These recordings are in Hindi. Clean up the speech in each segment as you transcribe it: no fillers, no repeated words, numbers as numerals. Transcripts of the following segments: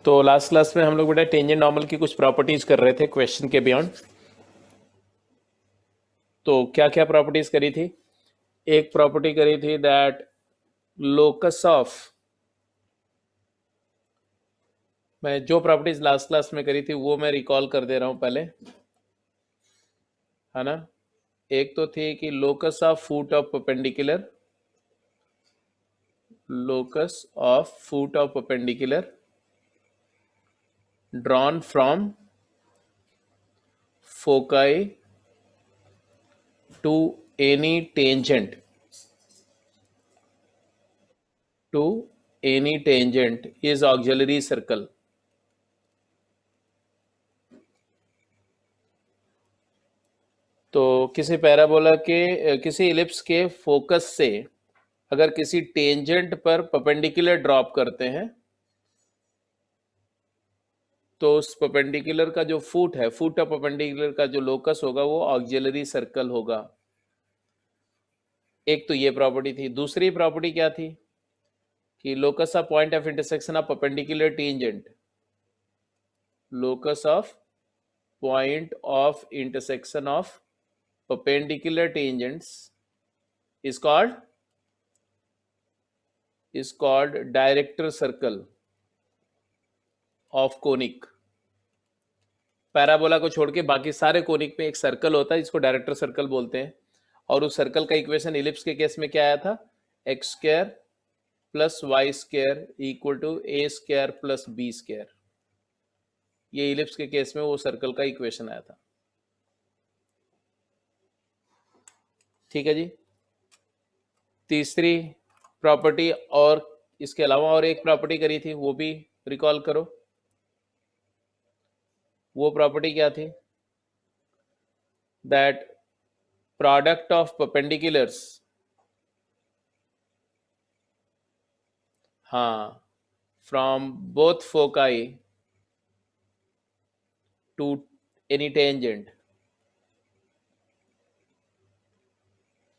तो लास्ट क्लास में हम लोग बेटा टेंजेंट नॉर्मल की कुछ प्रॉपर्टीज कर रहे थे क्वेश्चन के बियॉन्ड। तो क्या क्या प्रॉपर्टीज करी थी? एक प्रॉपर्टी करी थी दैट लोकस ऑफ, मैं जो प्रॉपर्टीज लास्ट क्लास में करी थी वो मैं रिकॉल कर दे रहा हूं पहले, है ना। एक तो थी कि locus of foot of perpendicular, locus of foot of perpendicular drawn from foci to any tangent, to any tangent is auxiliary circle। तो किसी पैराबोला के किसी इलिप्स के फोकस से अगर किसी टेंजेंट पर परपेंडिकुलर ड्रॉप करते हैं तो उस परपेंडिकुलर का जो फुट है, फुट ऑफ परपेंडिकुलर का जो लोकस होगा वो ऑक्सिलरी सर्कल होगा। एक तो ये प्रॉपर्टी थी। दूसरी प्रॉपर्टी क्या थी कि locus of point of intersection of perpendicular tangent, locus of point of intersection of perpendicular tangents is called director circle of conic। Parabola को छोड़ के बाकी सारे कोनिक में एक सर्कल होता है जिसको डायरेक्टर सर्कल बोलते हैं। और उस सर्कल का इक्वेशन इलिप्स के केस में क्या आया था? X square plus Y square equal to A square plus B square. ये इलिप्स के केस में वो सर्कल का इक्वेशन आया था। ठीक है जी। तीसरी प्रॉपर्टी, और इसके अलावा और एक प्रॉपर्टी करी थी वो भी रिकॉल करो। वो प्रॉपर्टी क्या थी? दैट प्रोडक्ट ऑफ परपेंडिकुलर्स, हाँ, from both foci to any tangent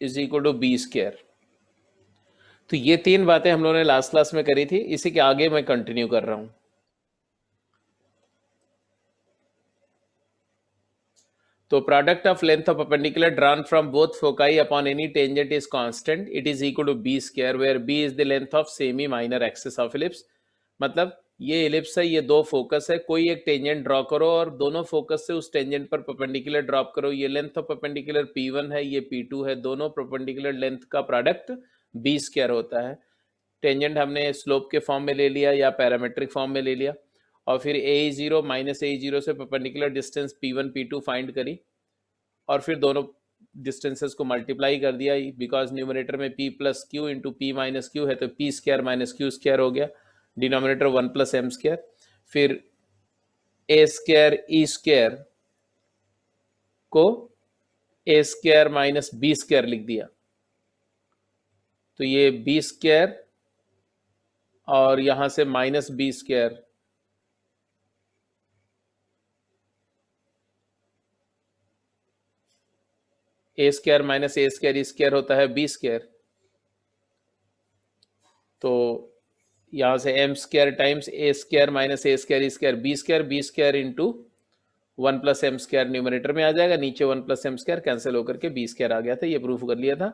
is equal to B square. तो ये तीन बातें हम लोगों ने लास्ट क्लास में करी थी, इसी के आगे मैं कंटिन्यू कर रहा हूं। तो product of length of perpendicular drawn from both foci upon any tangent is constant, it is equal to B square where B is the length of semi minor axis of ellipse. मतलब ये इलिप्स है, ये दो फोकस है, कोई एक टेंजेंट ड्रॉ करो और दोनों फोकस से उस टेंजेंट पर परपेंडिकुलर ड्रॉप करो। ये लेंथ ऑफ परपेंडिकुलर P1 है, ये P2 है, दोनों परपेंडिकुलर लेंथ का प्रोडक्ट बी स्क्वायर होता है। टेंजेंट हमने स्लोप के फॉर्म में ले लिया या पैरामेट्रिक फॉर्म में ले लिया, और फिर a0 माइनस a0 से perpendicular distance P1 P2 find करी, और फिर दोनों डिस्टेंसेस को मल्टीप्लाई कर दिया। बिकॉज न्यूमरेटर में p plus Q into P minus Q है तो p square minus Q square हो गया, डिनोमिनेटर 1 प्लस एम स्क्वायर। फिर a स्क्वायर ई स्क्वायर को a square minus B square लिख दिया, तो ये बी स्क्वायर और यहां से minus B square, A square minus A square square होता है बी स्क्वायर। तो यहां से M square times A square minus A square square b square into 1 plus M square numerator में आ जाएगा, नीचे 1 प्लस एम स्क्वायर कैंसिल होकर के बी स्क्वायर आ गया था। ये प्रूफ कर लिया था।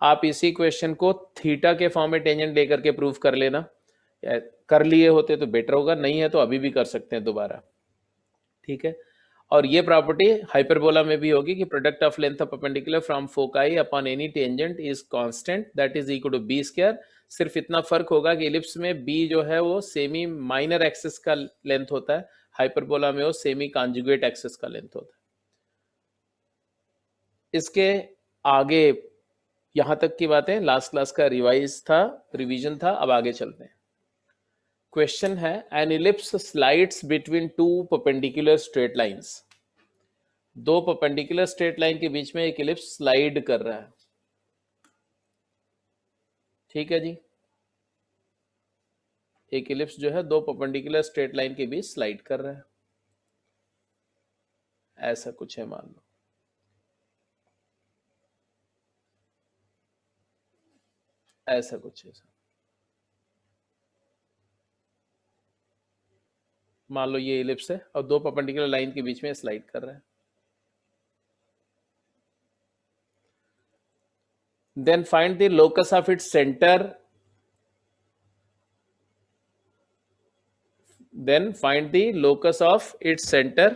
आप इसी क्वेश्चन को थीटा के फॉर्म में टेंजेंट लेकर के प्रूफ कर लेना। कर लिए होते तो बेटर होगा, नहीं है तो अभी भी कर सकते हैं दोबारा। ठीक है। और ये प्रॉपर्टी हाइपरबोला में भी होगी कि product of length of perpendicular from foci upon any tangent is constant that is equal to B square. सिर्फ इतना फर्क होगा कि इलिप्स में बी जो है वो सेमी माइनर एक्सिस का लेंथ होता है, हाइपरबोला में वो सेमी कॉन्जुगेट एक्सिस का लेंथ होता है। इसके आगे यहां तक की बातें लास्ट क्लास का रिवाइज था, रिवीजन था। अब आगे चलते हैं। क्वेश्चन है, N ellipse slides between two perpendicular straight lines. दो परपेंडिकुलर स्ट्रेट लाइन के बीच में एक इलिप्स स्लाइड कर रहा है। ठीक है जी। एक इलिप्स जो है दो परपेंडिकुलर स्ट्रेट लाइन के बीच स्लाइड कर रहा है, ऐसा कुछ है मान लो। ऐसा कुछ है। मान लो ये इलिप्स है और दो परपेंडिकुलर लाइन के बीच में स्लाइड कर रहा है. Then find the locus of its center. Then find the locus of its center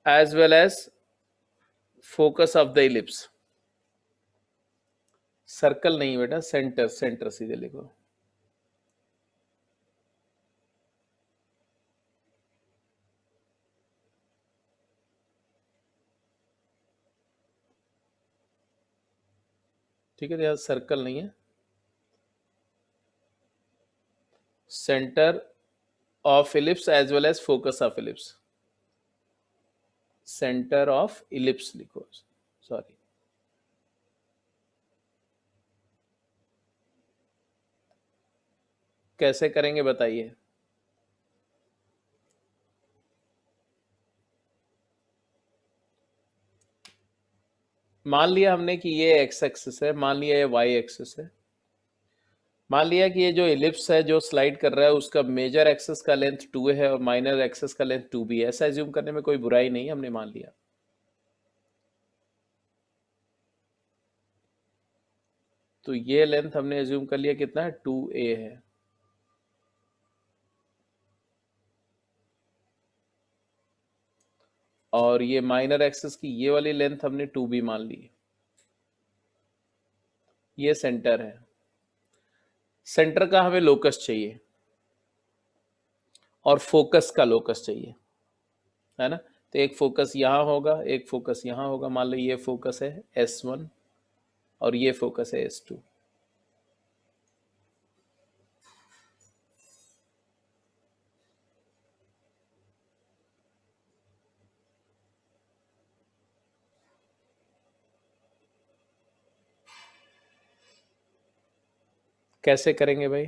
as well as focus of the ellipse. Circle नहीं बेटा, सेंटर. सेंटर सीधे लिखो. ठीक है, यार सर्कल नहीं है. Centre of ellipse as well as focus of ellipse. Centre of ellipse लिखो. सॉरी, कैसे करेंगे बताइए. मान लिया हमने कि ये एक्स एक्सिस है, मान लिया ये वाई एक्सिस है, मान लिया कि ये जो इलिप्स है जो स्लाइड कर रहा है उसका मेजर एक्सिस का लेंथ 2 है और माइनर एक्सिस का लेंथ 2 भी है. ऐसा एज्यूम करने में कोई बुराई नहीं है, हमने मान लिया. तो ये लेंथ हमने एज्यूम कर लिया कितना है, 2a है. और ये माइनर एक्सिस की ये वाली लेंथ हमने 2b मान ली. ये सेंटर है. सेंटर का हमें लोकस चाहिए और फोकस का लोकस चाहिए, है ना. तो एक फोकस यहाँ होगा, एक फोकस यहाँ होगा. मान लो ये फोकस है S1 और ये फोकस है S2. कैसे करेंगे भाई.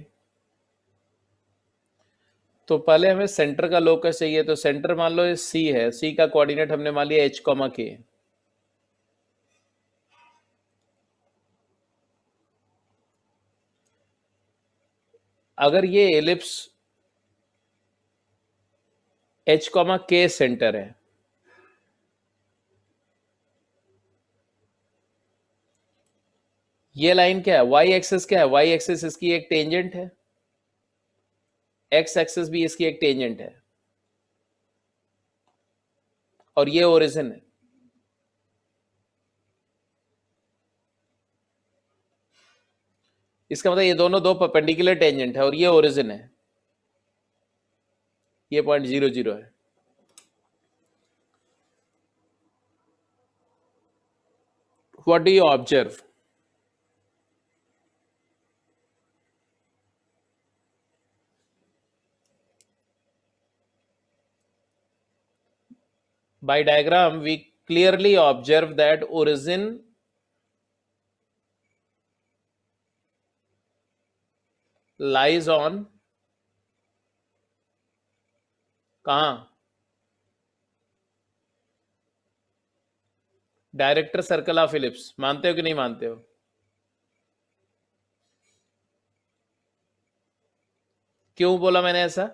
तो पहले हमें सेंटर का लोकस चाहिए. तो सेंटर मान लो C है, C का कोऑर्डिनेट हमने मान लिया H, K. अगर ये एलिप्स H, K सेंटर है, ये लाइन क्या है, वाई एक्सिस क्या है, वाई एक्सिस इसकी एक टेंजेंट है, एक्स एक्सिस भी इसकी एक टेंजेंट है, और ये ओरिजिन है. इसका मतलब ये दोनों दो परपेंडिकुलर टेंजेंट है और ये ओरिजिन है. ये पॉइंट 0, 0 है. What do you observe. By diagram we clearly observe that origin lies on कहां, डायरेक्टर सर्कल ऑफ इलिप्स. मानते हो कि नहीं मानते हो. क्यों बोला मैंने ऐसा.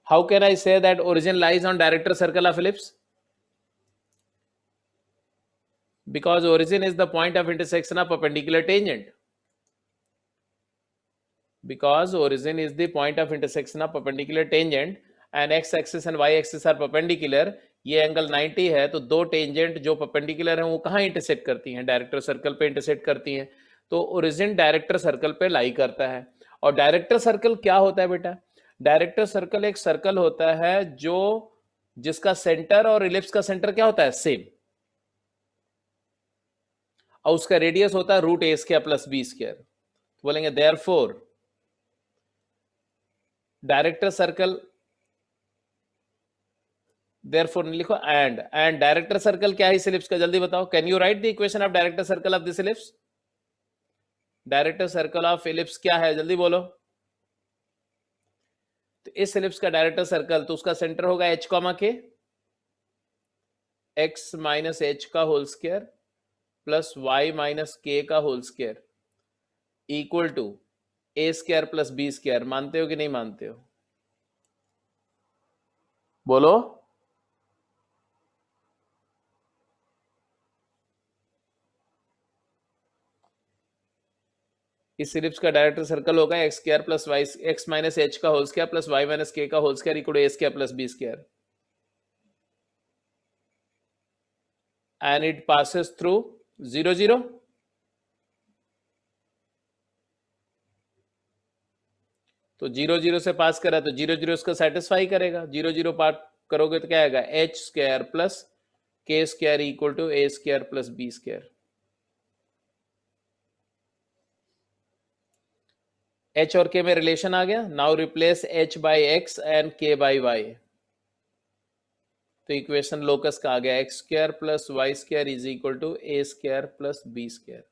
How can I say that origin lies on director circle of ellipse. Because origin is the point of intersection of perpendicular tangent. Because origin is the point of intersection of perpendicular tangent and x axis and y axis are perpendicular. ये एंगल 90 है, तो दो टेंजेंट जो परपेंडिकुलर हैं वो कहाँ इंटरसेक्ट करती हैं, डायरेक्टर सर्कल पे इंटरसेक्ट करती हैं. तो ओरिजिन डायरेक्टर सर्कल पे लाई करता है. और डायरेक्टर सर्कल क्या होता है बेटा. डायरेक्टर सर्कल एक सर्कल होता है जो जिसका सेंटर और इलिप्स का सेंटर क्या होता है, सेम, और उसका रेडियस होता है रूट ए स्क्वायर प्लस बी स्क्वायर. तो बोलेंगे देयरफॉर डायरेक्टर सर्कल, देयरफॉर लिखो एंड डायरेक्टर सर्कल क्या है इस इलिप्स का, जल्दी बताओ. Can you right the equation of director circle of this ellipse. Director circle of ellipse क्या है, जल्दी बोलो. तो इस इलिप्स का डायरेक्टर सर्कल, तो उसका सेंटर होगा H, K, x minus h का whole square plus y minus k का whole square equal to A square plus B square. मानते हो कि नहीं मानते हो. बोलो। इस इलिप्स का डायरेक्टर सर्कल होगा x square plus y x minus h का whole square plus y minus k का whole square equal to A square plus B square, and it passes through 0 0। तो 0 0 से पास करा तो 0 0 इसको सेटिस्फाई करेगा। 0 0 पार करोगे तो क्या आएगा, एच स्क्वायर प्लस के square equal to A square plus B square. H और के में रिलेशन आ गया। Now replace h by x and k by y. तो इक्वेशन लोकस का आ गया x square plus Y square is equal to A square plus B square.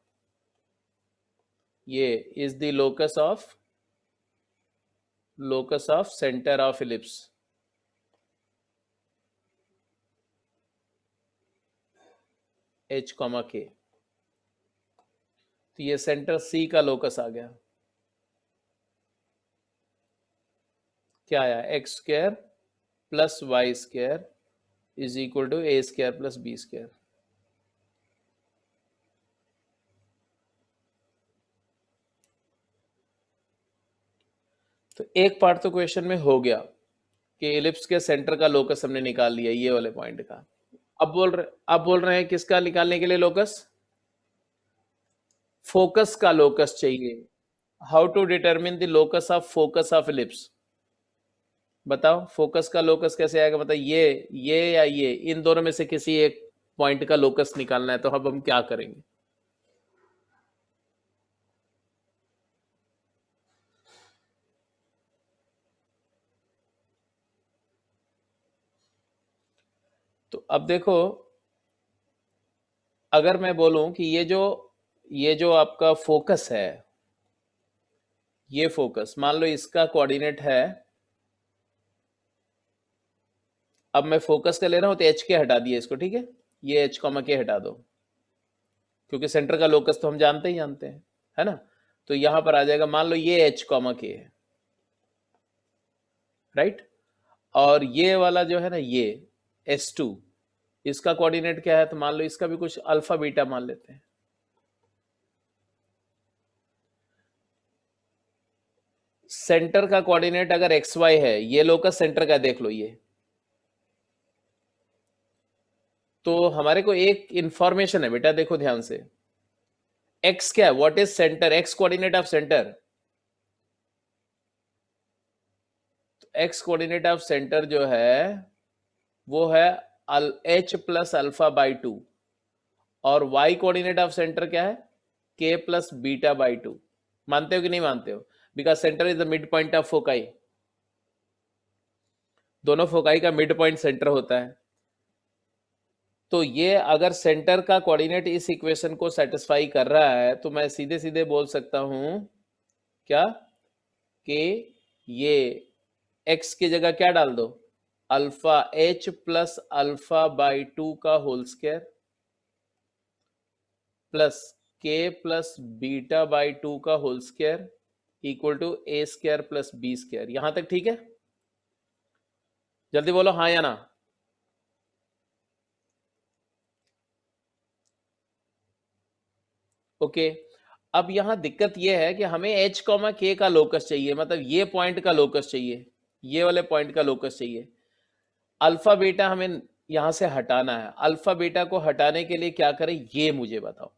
ये is the locus of centre of ellipse. H comma k. तो ये सेंटर सी का लोकस आ गया। क्या आया, X square plus Y square is equal to A square plus B square. तो एक पार्ट तो क्वेश्चन में हो गया कि इलिप्स के सेंटर का लोकस हमने निकाल लिया ये वाले पॉइंट का। अब बोल रहे हैं किसका निकालने के लिए लोकस, फोकस का लोकस चाहिए। How to determine the locus of focus of ellipse. बताओ फोकस का लोकस कैसे आएगा, मतलब ये या ये, इन दोनों में से किसी एक पॉइंट का लोकस निकालना है। तो अब हम क्या करेंगे, तो अब देखो अगर मैं बोलूं कि ये जो आपका फोकस है, ये फोकस मान लो इसका कोऑर्डिनेट है। अब मैं फोकस का ले रहा हूं तो एच के हटा दिए इसको, ठीक है, ये एच कॉमा के हटा दो, क्योंकि सेंटर का लोकस तो हम जानते हैं, है ना। तो यहां पर आ जाएगा, मान लो ये एच कॉमा के है, राइट। और ये वाला जो है ना ये S2, इसका कोऑर्डिनेट क्या है, तो मान लो इसका भी कुछ अल्फा बीटा मान लेते हैं। सेंटर का कोऑर्डिनेट अगर एक्स वाई है, ये लोकस सेंटर का देख लो ये, तो हमारे को एक इंफॉर्मेशन है बेटा, देखो ध्यान से। एक्स क्या है, what is centre, x coordinate of centre. X coordinate of centre जो है वो है एच प्लस अल्फा बाई 2, और वाई कोऑर्डिनेट ऑफ सेंटर क्या है, के प्लस बीटा बाई 2। मानते हो कि नहीं मानते हो, because centre is the mid point of foci. दोनों फोकाई का मिड पॉइंट सेंटर होता है। तो ये अगर सेंटर का कोऑर्डिनेट इस इक्वेशन को सेटिस्फाई कर रहा है तो मैं सीधे सीधे बोल सकता हूं क्या, कि ये x की जगह क्या डाल दो, alpha h plus alpha by 2 का whole square plus k plus beta by 2 का whole square equal to A square plus B square. यहां तक ठीक है, जल्दी बोलो हाँ या ना। ओके अब यहां दिक्कत यह है कि हमें h कॉमा के का लोकस चाहिए, मतलब ये पॉइंट का लोकस चाहिए, ये वाले पॉइंट का लोकस चाहिए। अल्फा बीटा हमें यहां से हटाना है। अल्फा बीटा को हटाने के लिए क्या करें ये मुझे बताओ,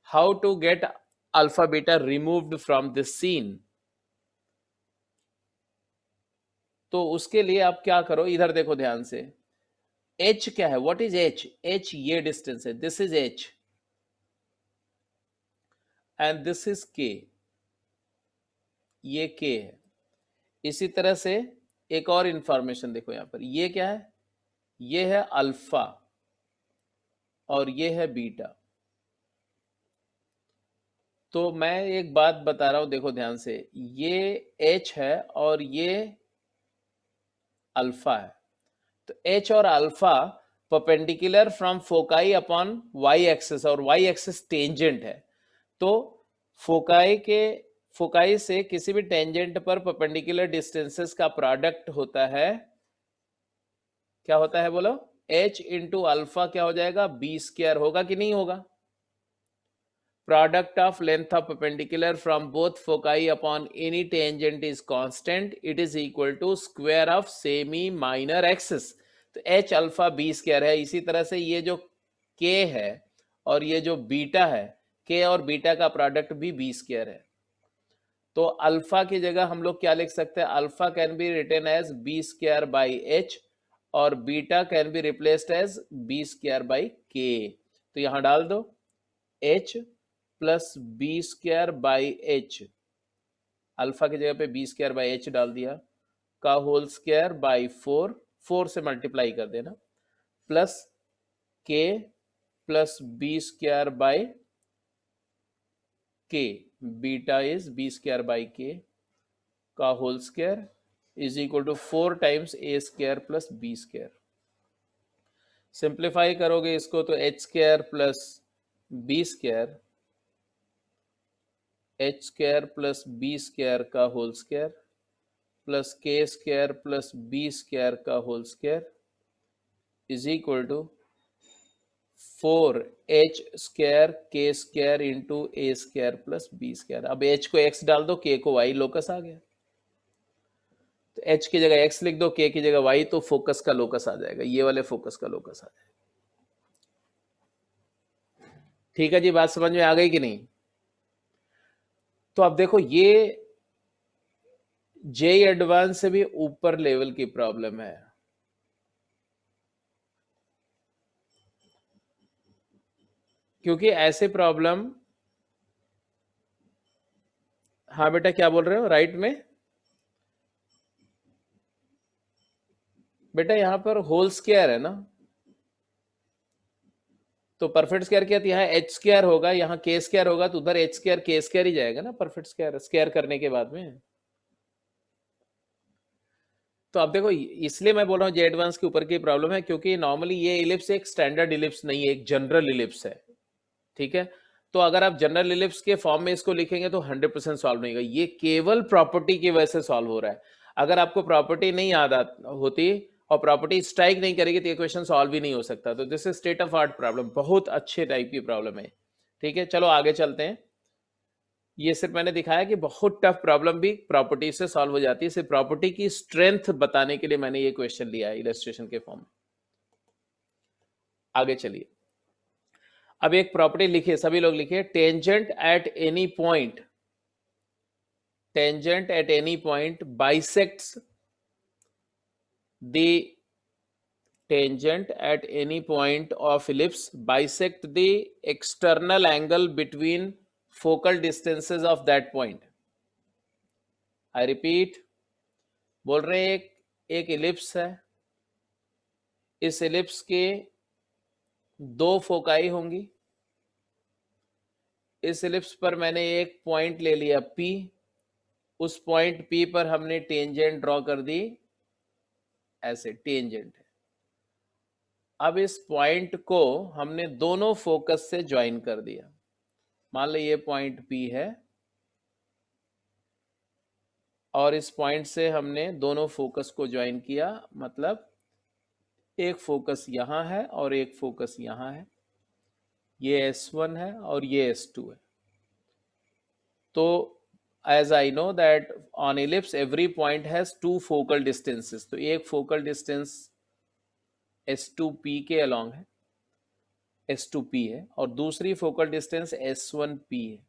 how to get alpha beta removed from this scene. तो उसके लिए आप क्या करो, इधर देखो ध्यान से। h क्या है, व्हाट इज h, h ये डिस्टेंस है, this is h and this is k, ये k है। इसी तरह से एक और इंफॉर्मेशन देखो यहां पर, ये क्या है, ये है अल्फा और ये है बीटा। तो मैं एक बात बता रहा हूं, देखो ध्यान से, ये h है और ये अल्फा है। तो h और alpha perpendicular from foci upon y axis, और y एक्सिस टेंजेंट है। तो फोकाई से किसी भी टेंजेंट पर परपेंडिकुलर डिस्टेंसेस का प्रोडक्ट होता है क्या होता है बोलो, h इंटू अल्फा क्या हो जाएगा, बी स्क्वायर होगा कि नहीं होगा। Product of length of perpendicular from both foci upon any tangent is constant. It is equal to square of semi minor axis. तो h अल्फा बी स्क्वायर है। इसी तरह से ये जो k है और ये जो बीटा है, k और बीटा का प्रोडक्ट भी बी स्क्वायर है। तो अल्फा की जगह हम लोग क्या लिख सकते हैं, alpha can be written as b square by h और beta can be replaced as b square by k. तो यहां डाल दो h plus B square by h, alpha की जगह पे बी स्क्वायर बाई एच डाल दिया, का होल स्क्वायर बाई 4 से मल्टीप्लाई कर देना, plus K plus B square by K, beta is B square by K का whole square is equal to 4 times A square plus B square. Simplify करोगे इसको तो H square plus B square, H square plus B square का होल स्क्वायर प्लस के स्क्वायर प्लस बी स्क्वायर का whole square is equal to 4h square K square into A square plus B square. अब h को x डाल दो, k को y, लोकस आ गया। तो h की जगह x लिख दो, k की जगह y, तो फोकस का लोकस आ जाएगा, ये वाले फोकस का लोकस आ जाएगा। ठीक है जी, बात समझ में आ गई कि नहीं। तो अब देखो ये जेई एडवांस से भी ऊपर लेवल की प्रॉब्लम है। क्योंकि ऐसे प्रॉब्लम, हाँ बेटा क्या बोल रहे हो, राइट में बेटा यहां पर होल स्क्वायर है ना, तो परफेक्ट स्क्वायर क्या था, यहाँ एच स्क्वायर होगा, यहाँ के स्क्वायर होगा, तो उधर एच स्क्वायर के स्क्वायर ही जाएगा ना परफेक्ट स्क्वायर स्क्वायर करने के बाद में। तो अब देखो इसलिए मैं बोल रहा हूँ जे एडवांस के ऊपर की प्रॉब्लम है, क्योंकि नॉर्मली ये इलिप्स एक स्टैंडर्ड इलिप्स नहीं है, एक जनरल इलिप्स है। ठीक है, तो अगर आप जनरल इलिप्स के फॉर्म में इसको लिखेंगे तो 100% सॉल्व नहीं होगा। ये केवल प्रॉपर्टी की वजह से सॉल्व हो रहा है। अगर आपको प्रॉपर्टी नहीं याद होती और प्रॉपर्टी स्ट्राइक नहीं करेगी तो ये क्वेश्चन सॉल्व ही नहीं हो सकता। तो this is state of art problem, बहुत अच्छे टाइप की प्रॉब्लम है। ठीक है, चलो आगे चलते हैं। ये सिर्फ मैंने दिखाया कि बहुत टफ प्रॉब्लम भी प्रॉपर्टी से सॉल्व हो जाती है, सिर्फ प्रॉपर्टी की स्ट्रेंथ बताने के लिए मैंने ये क्वेश्चन लिया है इलस्ट्रेशन के फॉर्म में। आगे चलिए, अब एक प्रॉपर्टी लिखिए, सभी लोग लिखिए, tangent at any point, tangent at any point bisects the tangent at any point of ellipse bisect the external angle between focal distances of that point. I repeat, बोल रहे हैं एक इलिप्स है, इस इलिप्स के दो फोकाई होंगी, इस इलिप्स पर मैंने एक पॉइंट ले लिया P, उस पॉइंट P पर हमने टेंजेंट ड्रॉ कर दी, ऐसे टेंजेंट है। अब इस पॉइंट को हमने दोनों फोकस से ज्वाइन कर दिया। मान लो ये पॉइंट P है और इस पॉइंट से हमने दोनों फोकस को ज्वाइन किया, मतलब एक फोकस यहां है और एक फोकस यहां है, ये S1 है और ये S2 है। तो as I know that on ellipse every point has two focal distances, तो एक फोकल डिस्टेंस S2P के अलॉन्ग है, S2P है, और दूसरी फोकल डिस्टेंस S1P है।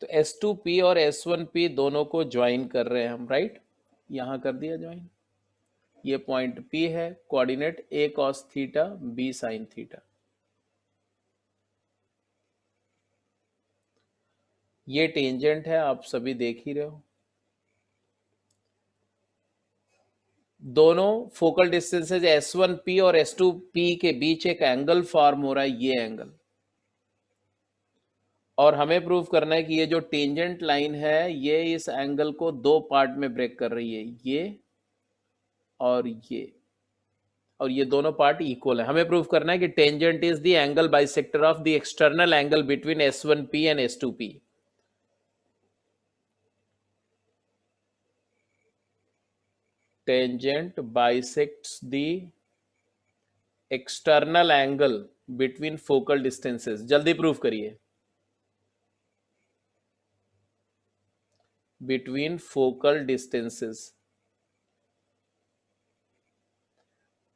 तो S2P और S1P दोनों को ज्वाइन कर रहे हैं हम, राइट, यहां कर दिया ज्वाइन। ये पॉइंट P है, coordinate A cos theta B sin theta. ये टेंजेंट है, आप सभी देख ही रहे हो। दोनों फोकल डिस्टेंसेज S1P और S2P के बीच एक एंगल फॉर्म हो रहा है, ये एंगल, और हमें प्रूव करना है कि ये जो टेंजेंट लाइन है ये इस एंगल को दो पार्ट में ब्रेक कर रही है, ये और ये, और ये दोनों पार्ट इक्वल है। हमें प्रूव करना है कि tangent is the angle bisector of the external angle between S1P and S2P। Tangent bisects the external angle between focal distances. जल्दी प्रूफ करिए। Between focal distances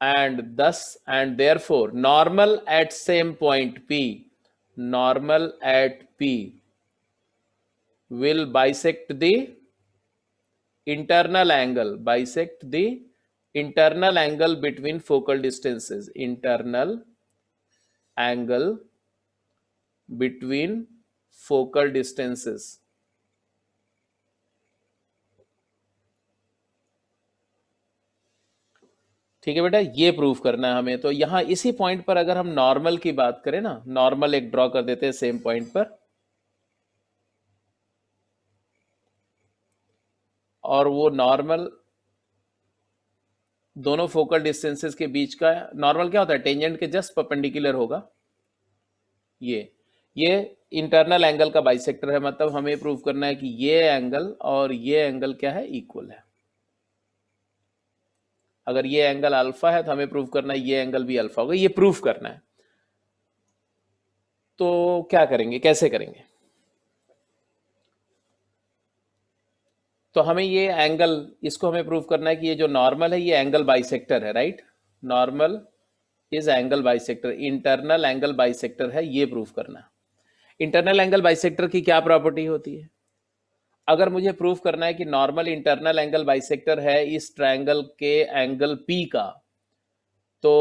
and thus and therefore normal at same point P, normal at P will bisect the internal angle, bisect the internal angle between focal distances, internal angle between focal distances। ठीक है बेटा, ये प्रूफ करना है हमें। तो यहां इसी पॉइंट पर अगर हम नॉर्मल की बात करें ना, नॉर्मल एक ड्रॉ कर देते हैं सेम पॉइंट पर, और वो नॉर्मल दोनों फोकल डिस्टेंसेस के बीच का नॉर्मल क्या होता है, टेंजेंट के जस्ट परपेंडिकुलर होगा। ये इंटरनल एंगल का बाइसेक्टर है, मतलब हमें प्रूव करना है कि ये एंगल और ये एंगल क्या है, इक्वल है। अगर ये एंगल अल्फा है तो हमें प्रूव करना है ये एंगल भी अल्फा होगा, ये प्रूफ करना है। तो क्या करेंगे, कैसे करेंगे? तो हमें ये एंगल, इसको हमें प्रूव करना है कि ये जो नॉर्मल है ये एंगल बाइसेक्टर है, right. Normal is angle bisector, internal angle bisector है, ये प्रूफ करना। इंटरनल एंगल बाइसेक्टर की क्या प्रॉपर्टी होती है? अगर मुझे प्रूफ करना है कि नॉर्मल इंटरनल एंगल बाइसेक्टर है इस ट्रायंगल के एंगल P का, तो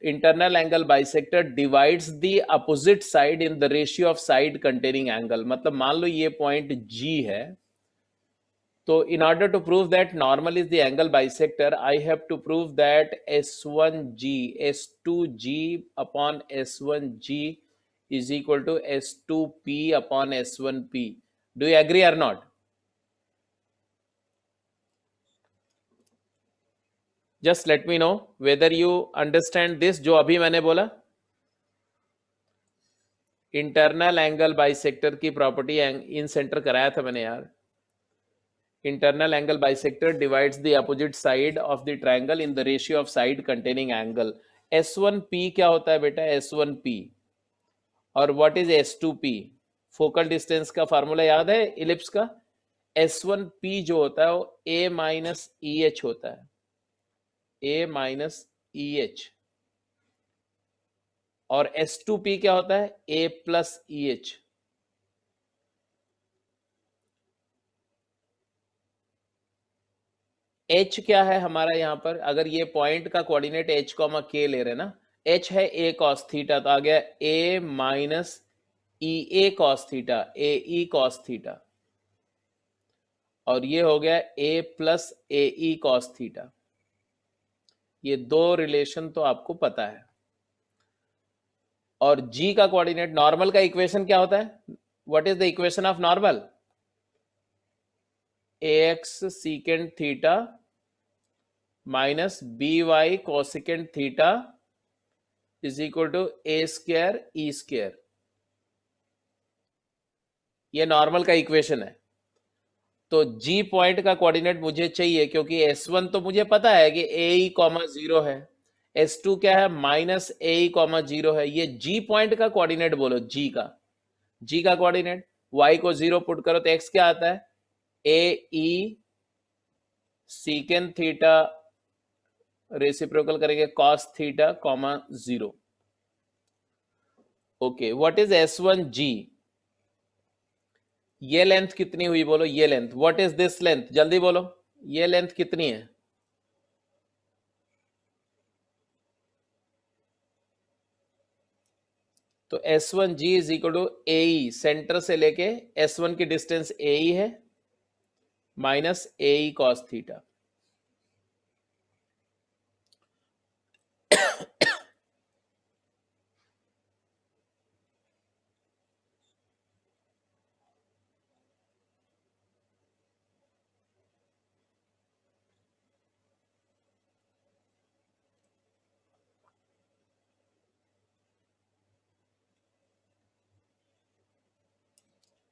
internal angle bisector divides the opposite side in the ratio of side containing angle. मतलब मान लो ये पॉइंट G है, तो in order to prove that normal is the angle bisector, I have to prove that S1G, S2G upon S1G is equal to S2P upon S1P. Do you agree or not? Just let me know whether you understand this जो अभी मैंने बोला। इंटरनल एंगल बाइसेक्टर की प्रॉपर्टी इन सेंटर कराया था मैंने यार। Internal angle bisector divides the opposite side of the triangle in the ratio of side containing angle। S1P क्या होता है बेटा, S1P। और what is S2P? Focal distance का फार्मूला याद है इलिप्स का? S1P जो होता है वो A माइनस EH होता है, A माइनस EH। और S2P क्या होता है, A प्लस EH। H क्या है हमारा यहाँ पर, अगर ये पॉइंट का कोऑर्डिनेट H कॉमा K ले रहे ना, H है A cos थीटा, तो आ गया A minus EA cos theta, AE cos theta. और ये हो गया A plus AE cos theta. ये दो रिलेशन तो आपको पता है। और G का कोऑर्डिनेट, नॉर्मल का इक्वेशन क्या होता है, what is the equation of normal? AX secant theta minus BY cosecant theta is equal to A square E square. ये नॉर्मल का इक्वेशन है। तो G पॉइंट का कोऑर्डिनेट मुझे चाहिए, क्योंकि S1 तो मुझे पता है कि AE कॉमा 0 है, S2 क्या है, माइनस AE कॉमा 0 है। ये G पॉइंट का कोऑर्डिनेट बोलो, G का कोऑर्डिनेट, Y को 0 पुट करो तो X क्या आता है, AE सीकेंट थीटा रेसिप्रोकल करेंगे cos theta comma 0। Okay, what is S1G? ये लेंथ कितनी हुई बोलो, ये length, what is this length, जल्दी बोलो, ये लेंथ कितनी है? तो S1G is equal to AE, centre से लेके S1 की डिस्टेंस AE है, minus AE cos theta.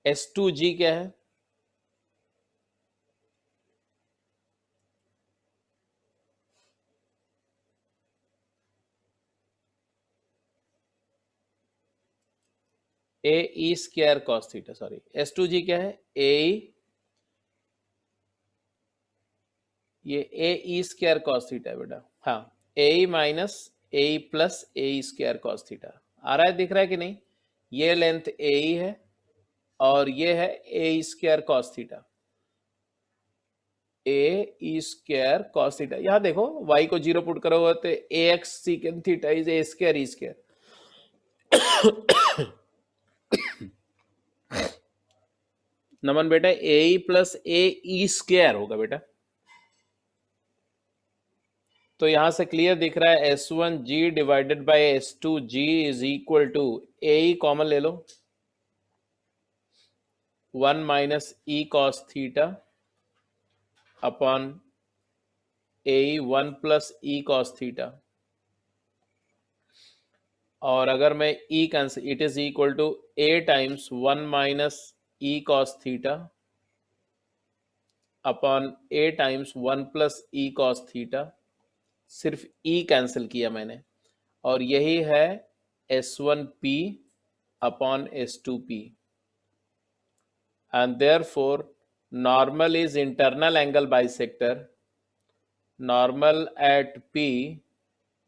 S2G क्या है? A e square cos theta, sorry S2G क्या है, ए, ये a e square cos theta है बेटा, हाँ ए minus A plus a square cos theta आ रहा है, दिख रहा है कि नहीं? ये लेंथ ए है और ये है a square cos theta, a e square cos theta. यहाँ देखो y को 0 पुट करोगे तो a x secant theta is a square E square. Naman बेटा a plus A e square होगा बेटा, तो यहां से क्लियर दिख रहा है S1G divided by S2G is equal to a common ले लो, 1 minus e cos theta upon a 1 plus e cos theta, और अगर मैं e cancel, it is equal to a times 1 minus e cos theta upon a times 1 plus e cos theta, सिर्फ ई कैंसिल किया मैंने, और यही है S1P अपॉन S2P, and therefore normal is internal angle bisector, normal at P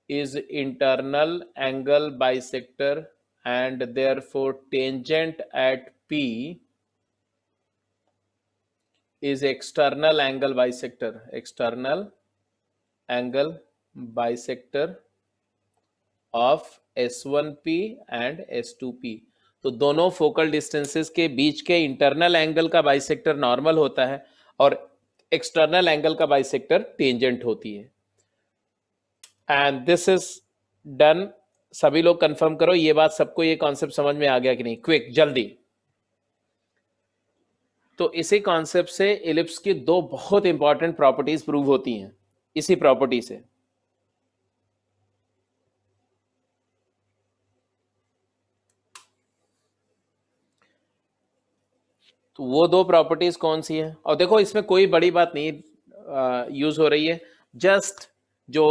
is internal angle bisector, and therefore tangent at P is external angle bisector, external angle bisector of S1P and S2P। तो दोनों फोकल डिस्टेंसेस के बीच के इंटरनल एंगल का बाइसेक्टर नॉर्मल होता है और एक्सटर्नल एंगल का बाइसेक्टर टेंजेंट होती है। And this is done. सभी लोग कंफर्म करो ये बात, सबको ये कॉन्सेप्ट समझ में आ गया कि नहीं, क्विक जल्दी। तो इसी कॉन्सेप्ट से इलिप्स की दो बहुत इंपॉर्टेंट प्रॉपर्टीज प्रूव होती हैं, इसी प्रॉपर्टी से। तो वो दो प्रॉपर्टीज कौन सी है? और देखो इसमें कोई बड़ी बात नहीं यूज हो रही है, जस्ट जो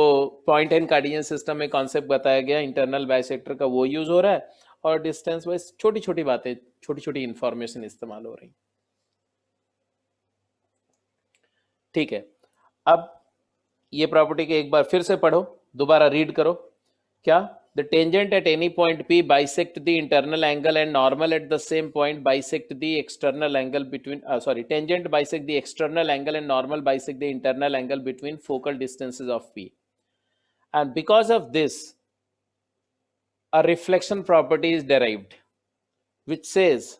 पॉइंट एंड कार्डियन सिस्टम में कॉन्सेप्ट बताया गया इंटरनल बाइसेक्टर का वो यूज हो रहा है, और डिस्टेंस वाइज छोटी छोटी बातें, छोटी छोटी इंफॉर्मेशन इस्तेमाल हो रही। ठीक है, अब ये प्रॉपर्टी के एक बार फिर से पढ़ो, दोबारा रीड करो। क्या? The tangent at any point P bisect the internal angle and normal at the same point bisect the external angle between tangent bisect the external angle and normal bisect the internal angle between focal distances of P. And because of this, a reflection property is derived, which says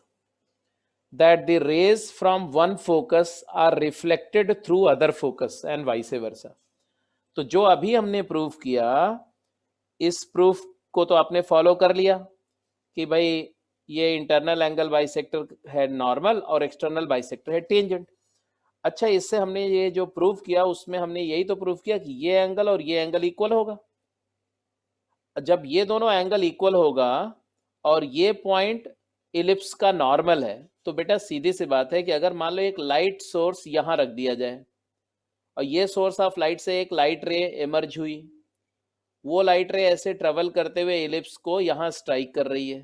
that the rays from one focus are reflected through other focus and vice versa. तो जो अभी हमने प्रूफ किया, इस प्रूफ को तो आपने फॉलो कर लिया कि भाई ये इंटरनल एंगल बाइसेक्टर है नॉर्मल और एक्सटर्नल बाइसेक्टर है टेंजेंट। अच्छा, इससे हमने ये जो प्रूफ किया उसमें हमने यही तो प्रूफ किया कि ये एंगल और ये एंगल इक्वल होगा। जब ये दोनों एंगल इक्वल होगा और ये पॉइंट इलिप्स का नॉर्मल है, तो बेटा सीधी सी बात है कि अगर मान लो एक लाइट सोर्स यहां रख दिया जाए और ये सोर्स ऑफ लाइट से एक लाइट रे इमर्ज हुई, वो लाइट रे ऐसे ट्रेवल करते हुए इलिप्स को यहां स्ट्राइक कर रही है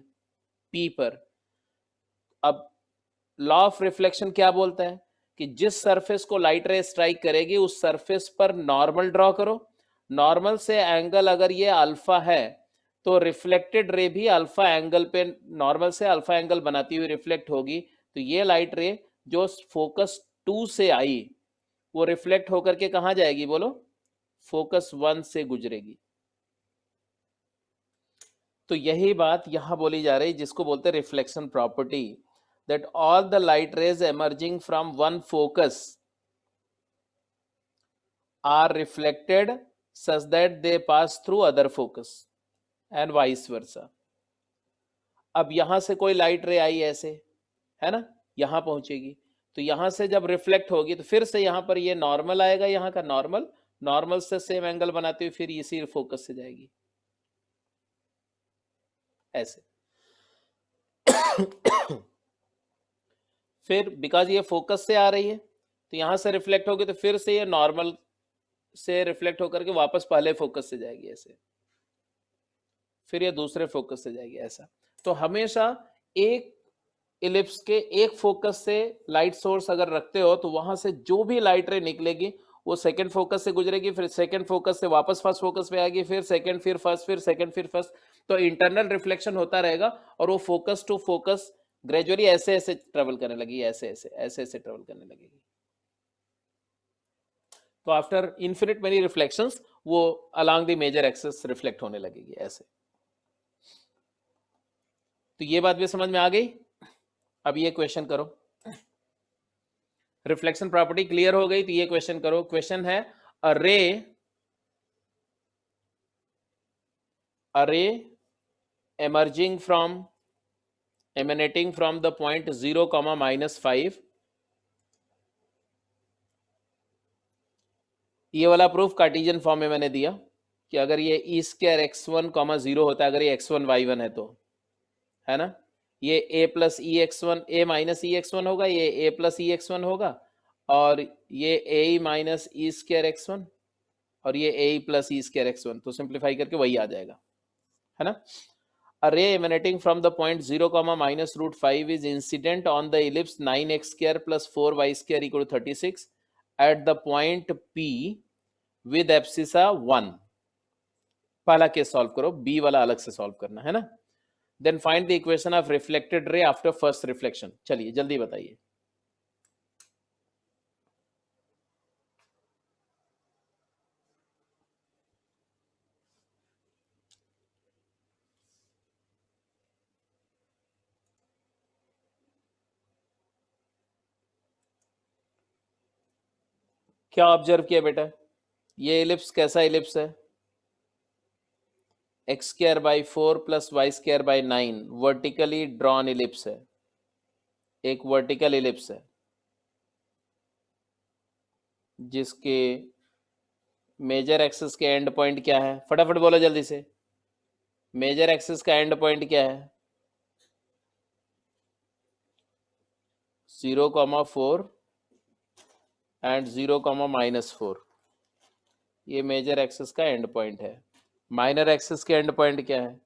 पी पर। अब लॉ ऑफ रिफ्लेक्शन क्या बोलता है कि जिस सरफेस को लाइट रे स्ट्राइक करेगी उस सरफेस पर नॉर्मल ड्रॉ करो, नॉर्मल से एंगल अगर ये अल्फा है तो रिफ्लेक्टेड रे भी अल्फा एंगल पे, नॉर्मल से अल्फा एंगल बनाती हुई रिफ्लेक्ट होगी। तो ये लाइट रे जो फोकस 2 से आई वो रिफ्लेक्ट होकर के कहां जाएगी बोलो? फोकस 1 से गुजरेगी। तो यही बात यहां बोली जा रही जिसको बोलते हैं reflection property, that all the light rays emerging from one focus are reflected such that they pass through other focus and vice versa यहां से कोई लाइट रे आई ऐसे, है ना, यहां पहुंचेगी, तो यहां से जब रिफ्लेक्ट होगी तो फिर से यहां पर ये नॉर्मल आएगा, यहां का नॉर्मल, नॉर्मल से सेम एंगल बनाते हुए फिर इसी फोकस से जाएगी ऐसे। फिर बिकॉज ये फोकस से आ रही है तो यहां से रिफ्लेक्ट होगी तो फिर से ये नॉर्मल से रिफ्लेक्ट होकर के वापस पहले फोकस से जाएगी ऐसे, फिर ये दूसरे फोकस से जाएगी ऐसा। तो हमेशा एक इलिप्स के एक फोकस से लाइट सोर्स अगर रखते हो तो वहां से जो भी लाइट रे निकलेगी वो सेकंड फोकस से गुजरेगी, फिर सेकंड फोकस से वापस फर्स्ट फोकस पे आएगी, फिर सेकंड, फिर फर्स्ट, फिर सेकंड, फिर फर्स्ट। तो इंटरनल रिफ्लेक्शन होता रहेगा और वो फोकस टू फोकस ग्रेजुअली ऐसे ऐसे ट्रेवल करने लगेगी, ऐसे ऐसे ऐसे ऐसे ट्रेवल करने लगेगी। तो आफ्टर इन्फिनिट मेनी रिफ्लेक्शंस वो along the major axis reflect होने लगेगी ऐसे। तो ये बात भी समझ में आ गई। अब ये क्वेश्चन करो, रिफ्लेक्शन प्रॉपर्टी क्लियर हो गई तो ये क्वेश्चन करो। क्वेश्चन है अ रे emanating from the point 0, -5। ये वाला प्रूफ कार्टेशियन फॉर्म में मैंने दिया कि अगर ये ई स्क्वायर x1, 0 होता है, अगर ये x1 y1 है तो, है ना, ये a plus E x one, A minus E x one होगा, ये a plus E x one होगा, और ये a minus E square x one, और ये a plus E square x one. तो सिंप्लीफाई करके वही आ जाएगा, है ना। A ray emanating from the point 0, -√5 is incident on the ellipse 9x square plus 4y square equal to 36 at the point P with abscissa 1। पहला केस सॉल्व करो, बी वाला अलग से सॉल्व करना है ना। Then find the equation of reflected ray after first reflection. चलिए जल्दी बताइए। क्या ऑब्जर्व किया बेटा? ये इलिप्स कैसा इलिप्स है? X square by 4 plus Y square by 9 vertically drawn ellipse है, एक वर्टिकल इलिप्स है जिसके मेजर एक्सिस के एंड पॉइंट क्या है? फटाफट बोलो जल्दी से। मेजर एक्सिस का एंड पॉइंट क्या है? 0,4 एंड 0,-4। ये मेजर एक्सिस का एंड पॉइंट है। माइनर एक्सिस के एंड पॉइंट क्या है?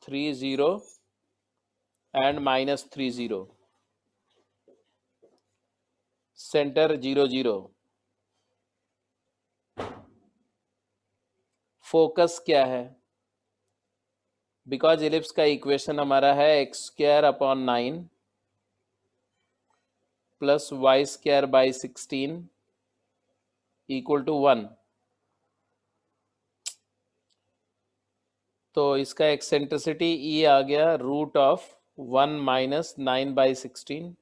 30 एंड -30। सेंटर 0,0। फोकस क्या है? बिकॉज इलिप्स का इक्वेशन हमारा है x²/9 plus y²/16 equal to 1। तो इसका एक्सेंट्रिसिटी ई आ गया √1 - 9/16।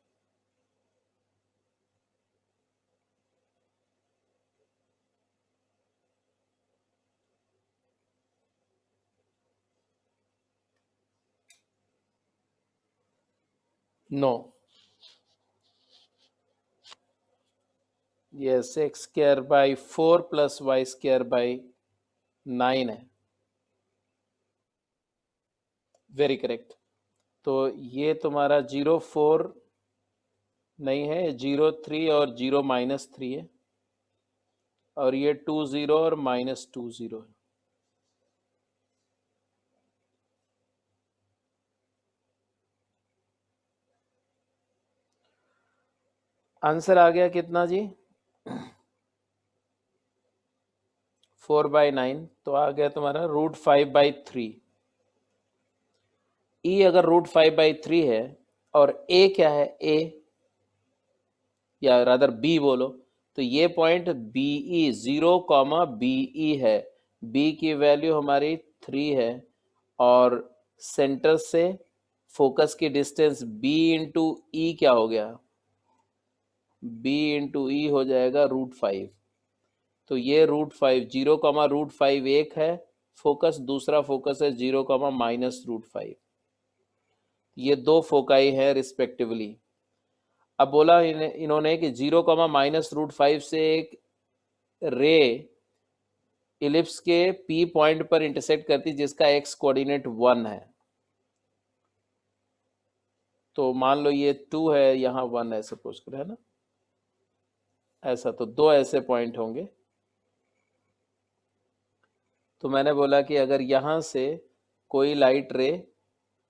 No, yes, x²/4 plus y²/9 है। Very correct. तो ये तुम्हारा 0,4 नहीं है, 0,3 और 0-3 है, और ये 2,0 और -20 है। आंसर आ गया कितना जी? 4/9। तो आ गया तुम्हारा √5/3। ई अगर √5/3 है और ए क्या है? ए या रादर बी बोलो, तो ये पॉइंट बीई 0,BE है। बी की वैल्यू हमारी 3 है और सेंटर से फोकस की डिस्टेंस b इंटू ई क्या हो गया? b इंटू ई हो जाएगा √5। तो ये √5, 0,√5 एक है फोकस, दूसरा फोकस है 0,-√5। ये दो फोकाई है रिस्पेक्टिवली। अब बोला इन्होंने कि 0,-√5 से एक रे इलिप्स के पी पॉइंट पर इंटरसेक्ट करती जिसका एक्स कोऑर्डिनेट 1 है। तो मान लो ये 2 है, यहाँ 1 है सपोज करो, है ना, ऐसा। तो दो ऐसे पॉइंट होंगे। तो मैंने बोला कि अगर यहाँ से कोई लाइट रे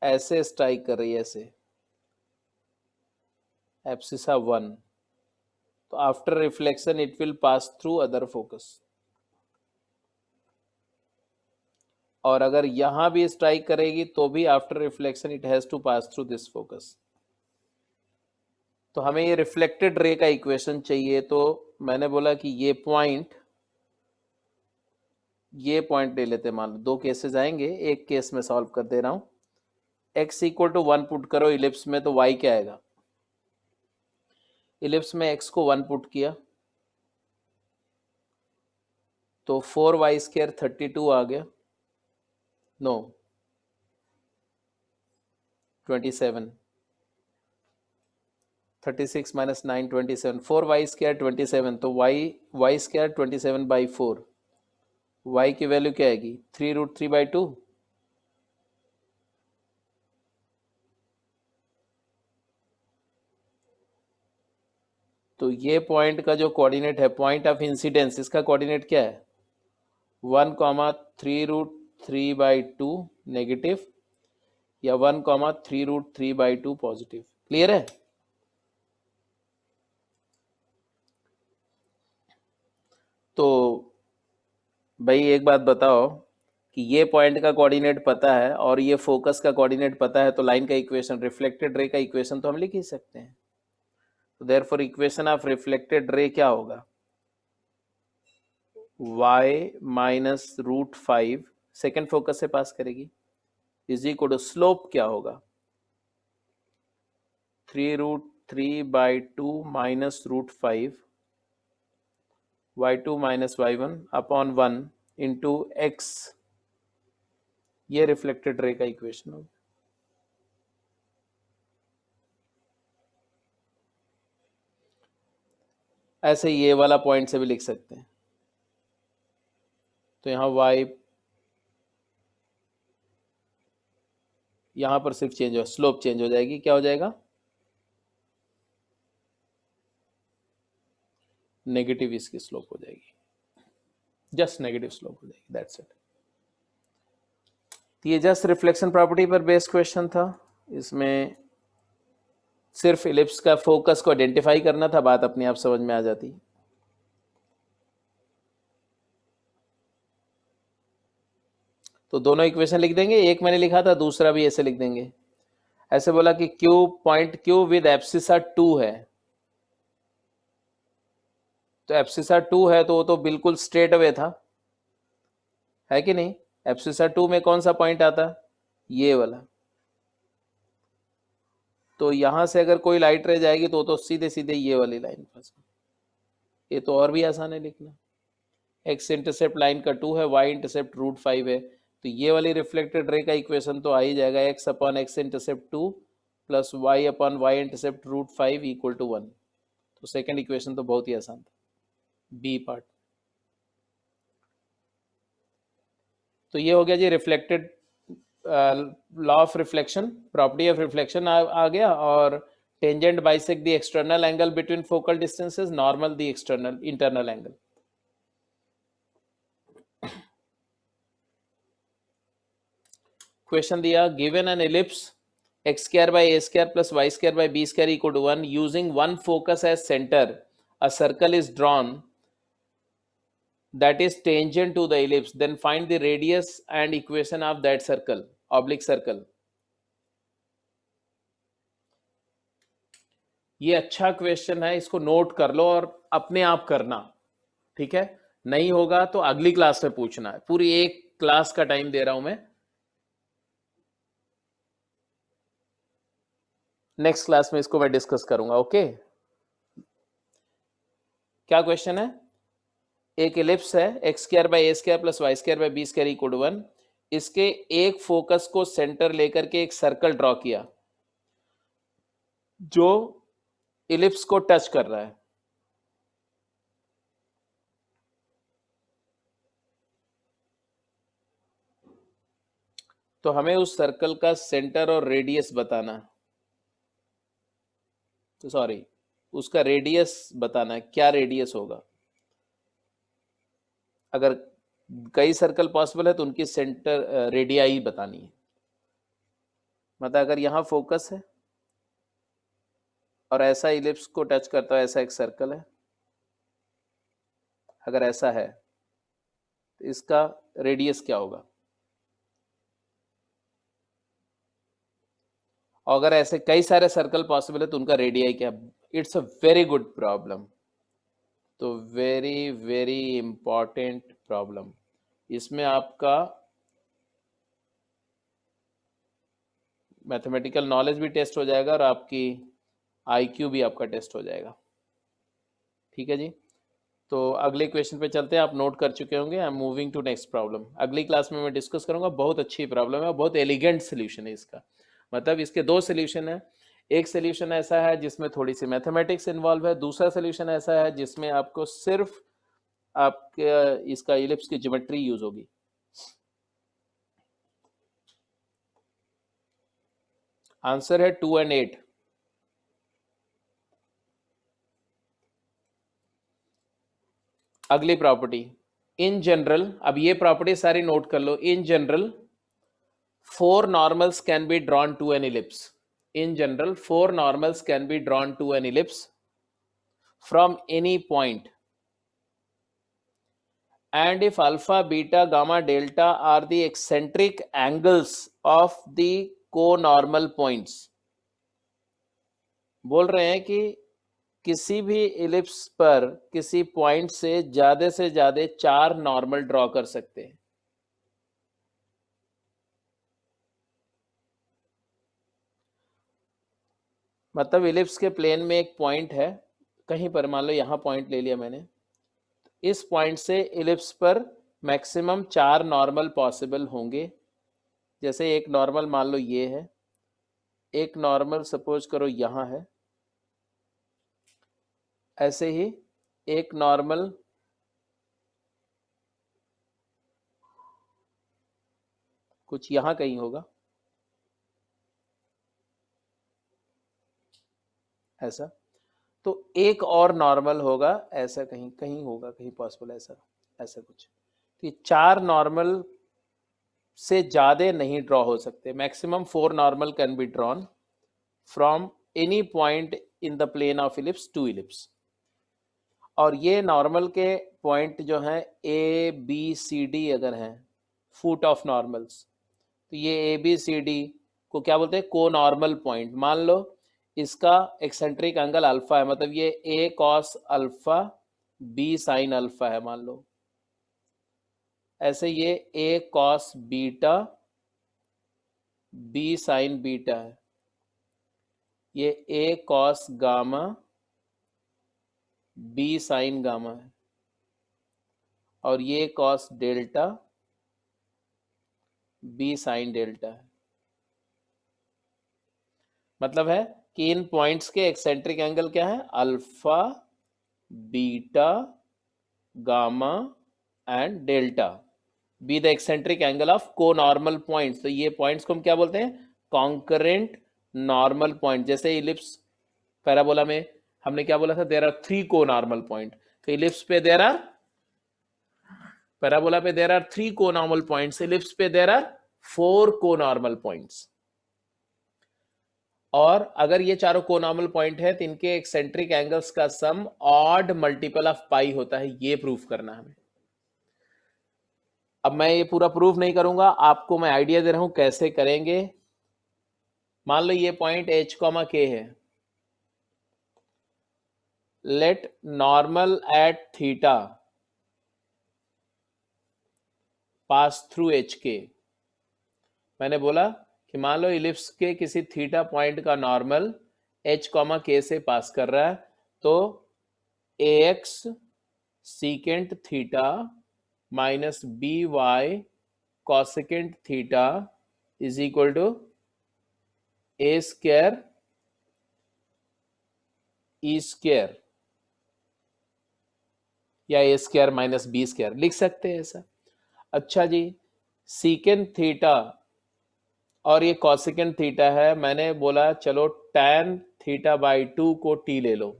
ऐसे स्ट्राइक कर रही है, ऐसे एब्सिसा 1, तो after reflection it will pass through other focus. और अगर यहां भी स्ट्राइक करेगी तो भी after reflection it has to pass through this focus. तो हमें ये रिफ्लेक्टेड रे का इक्वेशन चाहिए। तो मैंने बोला कि ये पॉइंट ले लेते हैं। मान लो 2 केसेस आएंगे, एक केस में सॉल्व कर दे रहा हूं। x इक्वल टू 1 पुट करो इलिप्स में, तो y क्या आएगा? इलिप्स में x को 1 पुट किया तो 4y² 32 आ गया, नो 27, 36 माइनस 9 27, 4y² 27, तो y² 27/4, y की वैल्यू क्या आएगी? 3√3/2। तो ये पॉइंट का जो कोऑर्डिनेट है, पॉइंट ऑफ इंसिडेंस, इसका कोऑर्डिनेट क्या है? 1,3√3/2 नेगेटिव या 1,3√3/2 पॉजिटिव। क्लियर है? तो भाई एक बात बताओ कि ये पॉइंट का कोऑर्डिनेट पता है और ये फोकस का कोऑर्डिनेट पता है, तो लाइन का इक्वेशन, रिफ्लेक्टेड रे का इक्वेशन तो हम लिख ही सकते हैं। तो देयरफॉर इक्वेशन ऑफ रिफ्लेक्टेड रे क्या होगा? y माइनस √5 सेकेंड फोकस से पास करेगी, इज इक्वल टू स्लोप क्या होगा? 3√3/2 minus √5 y2 minus y1 upon 1 into x। ये रिफ्लेक्टेड रे का इक्वेशन होगा। ऐसे ये वाला पॉइंट से भी लिख सकते हैं। तो यहाँ y यहाँ पर सिर्फ चेंज हो, स्लोप चेंज हो जाएगी। क्या हो जाएगा? नेगेटिव इसकी स्लोप हो जाएगी, जस्ट नेगेटिव स्लोप हो जाएगी, दैट्स इट। ये जस्ट रिफ्लेक्शन प्रॉपर्टी पर बेस्ड क्वेश्चन था। इसमें सिर्फ इलिप्स का फोकस को आइडेंटिफाई करना था, बात अपने आप समझ में आ जाती। तो दोनों इक्वेशन लिख देंगे, एक मैंने लिखा था, दूसरा भी ऐसे लिख देंगे। ऐसे बोला कि Q point Q with abscissa 2 है, तो एब्सिसा 2 है तो वो तो बिल्कुल स्ट्रेट अवे था, है कि नहीं? एब्सिसा 2 में कौन सा पॉइंट आता? ये वाला। तो यहां से अगर कोई लाइट रह जाएगी तो सीधे सीधे ये वाली लाइन फंस। ये तो और भी आसान है लिखना। एक्स इंटरसेप्ट लाइन का 2 है, वाई इंटरसेप्ट √5 है, तो ये वाली रिफ्लेक्टेड रे का इक्वेशन तो आ ही जाएगा, x upon x intercept 2 plus y upon y intercept √5 equal to 1। तो सेकेंड इक्वेशन तो बहुत ही आसान था, बी पार्ट। तो ये हो गया जी reflected law of reflection, property of reflection आ गया। और tangent bisect the external angle between focal distances, normal the external internal angle. Question दिया, given an ellipse x² by a² plus y² by b² equal to 1 using one focus as center, a circle is drawn that is tangent to the ellipse, then find the radius and equation of that circle oblique circle। ये अच्छा क्वेश्चन है, इसको नोट कर लो और अपने आप करना, ठीक है? नहीं होगा तो अगली क्लास में पूछना है। पूरी एक क्लास का टाइम दे रहा हूं मैं, नेक्स्ट क्लास में इसको मैं डिस्कस करूंगा। ओके, क्या क्वेश्चन है? एक एलिप्स है, x² by a² plus y² by b² equal to 1, इसके एक फोकस को सेंटर लेकर के एक सर्कल ड्रॉ किया जो इलिप्स को टच कर रहा है। तो हमें उस सर्कल का सेंटर और रेडियस बताना है, तो सॉरी, उसका रेडियस बताना है, क्या रेडियस होगा। अगर कई सर्कल पॉसिबल है तो उनकी सेंटर रेडियाई बतानी है। मतलब अगर यहाँ फोकस है और ऐसा इलिप्स को टच करता है, ऐसा एक सर्कल है, अगर ऐसा है तो इसका रेडियस क्या होगा? और अगर ऐसे कई सारे सर्कल पॉसिबल है तो उनका रेडियाई क्या? It's a very good problem. तो वेरी वेरी इंपॉर्टेंट प्रॉब्लम। इसमें आपका मैथमेटिकल नॉलेज भी टेस्ट हो जाएगा और आपकी आईक्यू भी आपका टेस्ट हो जाएगा। ठीक है जी। तो अगले क्वेश्चन पे चलते हैं, आप नोट कर चुके होंगे। I am moving to next problem. अगली क्लास में मैं डिस्कस करूंगा। बहुत अच्छी प्रॉब्लम है, बहुत एलिगेंट सोल्यूशन है इसका। मतलब इसके दो सोल्यूशन है। एक सोल्यूशन ऐसा है जिसमें थोड़ी सी मैथमेटिक्स इन्वॉल्व है, दूसरा सोल्यूशन ऐसा है जिसमें आपको सिर्फ आपके इसका इलिप्स की ज्योमेट्री यूज होगी। आंसर है 2 and 8। अगली प्रॉपर्टी, इन जनरल, अब ये प्रॉपर्टी सारी नोट कर लो। In general 4 normals can be drawn to an ellipse. In general, 4 normals can be drawn to an ellipse from any point. And if alpha, beta, gamma, delta are the eccentric angles of the co-normal points. बोल रहे हैं कि किसी भी इलिप्स पर किसी पॉइंट से ज्यादा 4 नॉर्मल ड्रॉ कर सकते हैं। मतलब इलिप्स के प्लेन में एक पॉइंट है कहीं पर, मान लो यहाँ पॉइंट ले लिया मैंने। इस पॉइंट से इलिप्स पर मैक्सिमम 4 नॉर्मल पॉसिबल होंगे। जैसे एक नॉर्मल मान लो ये है, एक नॉर्मल सपोज करो यहाँ है, ऐसे ही एक नॉर्मल कुछ यहाँ कहीं होगा, ऐसा। तो एक और नॉर्मल होगा ऐसा, कहीं कहीं होगा, कहीं पॉसिबल ऐसा, ऐसा कुछ। तो ये 4 नॉर्मल से ज्यादा नहीं ड्रॉ हो सकते। Maximum 4 normal can be drawn from any point in the plane of ellipse to ellipse. और ये नॉर्मल के पॉइंट जो हैं ए बी सी डी अगर हैं, फुट ऑफ नॉर्मल्स, तो ये ए बी सी डी को क्या बोलते हैं? को नॉर्मल पॉइंट। मान लो इसका एक्सेंट्रिक एंगल अल्फा है, मतलब ये a cos alpha b sine alpha है मान लो। ऐसे ये a cos beta b sine beta है, ये a cos gamma b sine gamma है, और ये cos delta b sine delta है। मतलब है कि इन पॉइंट्स के एक्सेंट्रिक एंगल क्या है? Alpha, beta, gamma and delta be the eccentric angle of को नॉर्मल पॉइंट्स। तो ये पॉइंट्स को हम क्या बोलते हैं? Concurrent normal point. जैसे इलिप्स पैराबोला में हमने क्या बोला था? देयर आर 3 को नॉर्मल पॉइंट। तो इलिप्स पे देयर आर, पैराबोला पे देयर आर 3 को नॉर्मल पॉइंट्स, इलिप्स पे देयर आर 4 को नॉर्मल पॉइंट्स। और अगर ये चारों को नॉर्मल पॉइंट है तो इनके एक्सेंट्रिक एंगल्स का सम ऑड मल्टीपल ऑफ पाई होता है। ये प्रूफ करना हमें। अब मैं ये पूरा प्रूफ नहीं करूंगा, आपको मैं आइडिया दे रहा हूं कैसे करेंगे। मान लो ये पॉइंट h, k है। Let normal at theta pass through h k. मैंने बोला कि मान लो इलिप्स के किसी थीटा पॉइंट का नॉर्मल h, k से पास कर रहा है, तो ax secant theta minus b y cosecant theta is equal to A square E square, या a square minus B square लिख सकते हैं ऐसा। अच्छा जी, सीकेंट थीटा और ये कॉसेकेंट थीटा है। मैंने बोला चलो tan थीटा बाई 2 को t ले लो,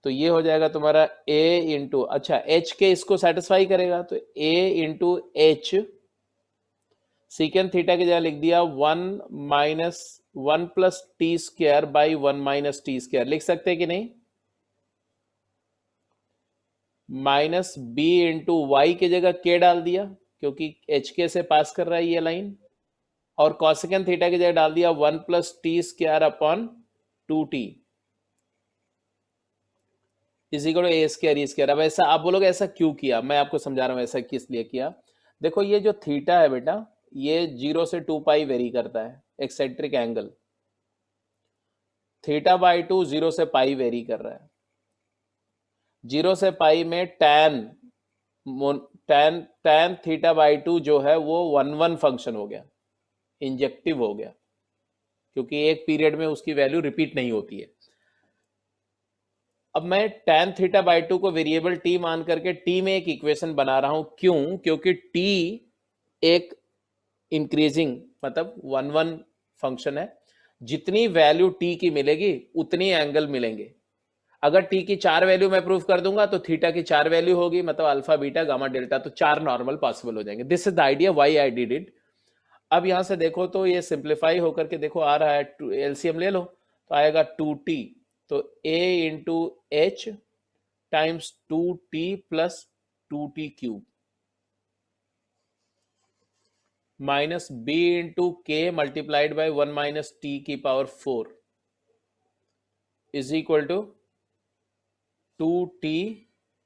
तो ये हो जाएगा तुम्हारा a इंटू, अच्छा h के इसको सेटिस्फाई करेगा तो a into H secant theta की जगह लिख दिया 1 plus t square by 1 minus T square, लिख सकते हैं कि नहीं? माइनस बी इंटू वाई की जगह के डाल दिया क्योंकि एच के से पास कर रहा है ये लाइन, और कॉसेकेंट थीटा की जगह डाल दिया 1 plus t square upon 2t is equal to A square E square. अब ऐसा आप बोलोगे ऐसा क्यों किया, मैं आपको समझा रहा हूं ऐसा किस लिए किया। देखो ये जो थीटा है बेटा, ये 0 से 2 पाई वेरी करता है, एक्सेंट्रिक एंगल। थीटा बाई 2 0 से पाई वेरी कर रहा है। 0 से पाई में टैन थीटा बाई 2 जो है वो 1 फंक्शन हो गया, इंजेक्टिव हो गया, क्योंकि एक पीरियड में उसकी वैल्यू रिपीट नहीं होती है। अब मैं tan थीटा बाई 2 को वेरिएबल t मान करके t में एक इक्वेशन बना रहा हूं, क्यों? क्योंकि t एक इंक्रीजिंग मतलब 1 फंक्शन है, जितनी वैल्यू t की मिलेगी उतनी एंगल मिलेंगे। अगर t की 4 वैल्यू मैं प्रूव कर दूंगा तो थीटा की 4 वैल्यू होगी, मतलब अल्फा बीटा गामा डेल्टा, तो 4 नॉर्मल पॉसिबल हो जाएंगे। This is the idea why I did it. अब यहां से देखो तो ये सिंप्लीफाई होकर के देखो आ रहा है, एलसीएम ले लो तो आएगा 2t, तो a into h times 2t plus 2t cube minus b into k multiplied by 1 minus t की power 4 is equal to 2t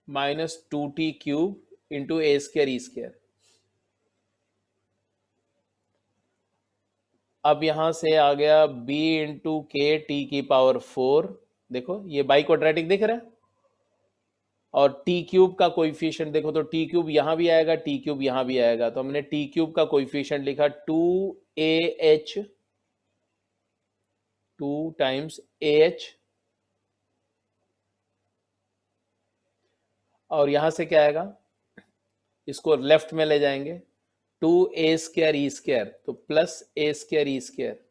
minus 2t cube into A square E square. अब यहां से आ गया b इंटू के टी की पावर 4, देखो ये बाई क्वाड्रेटिक दिख रहा है, और टी क्यूब का कोइफिशिएंट देखो तो टी क्यूब यहां भी आएगा, टी क्यूब यहां भी आएगा, तो हमने टी क्यूब का कोइफिशिएंट लिखा 2ah, 2 टाइम्स ah, और यहां से क्या आएगा, इसको लेफ्ट में ले जाएंगे, 2a स्क्वायर ई स्क्वायर, तो plus a square E square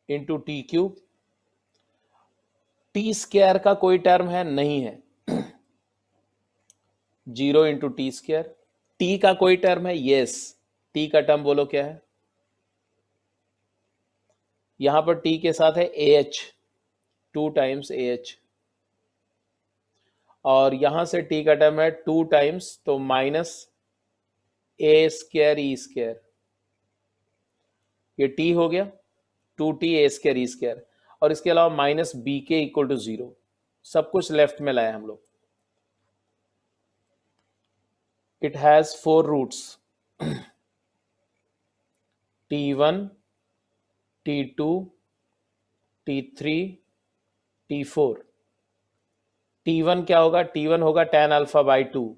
into T cube. T square का कोई टर्म है नहीं है, 0 इंटू टी स्क्वायर। टी का कोई टर्म है, यस, टी का टर्म बोलो क्या है, यहां पर टी के साथ है ah, 2 टाइम्स ah, और यहां से टी का टर्म है 2 टाइम्स, तो minus A square E square, ये टी हो गया 2t ए स्क्वायर ई स्क्वायर, और इसके अलावा माइनस बी के इक्वल टू 0, सब कुछ लेफ्ट में लाए हम लोग। It has 4 roots, t1, t2, t3, t4। t1 क्या होगा, t1 होगा tan अल्फा बाई 2,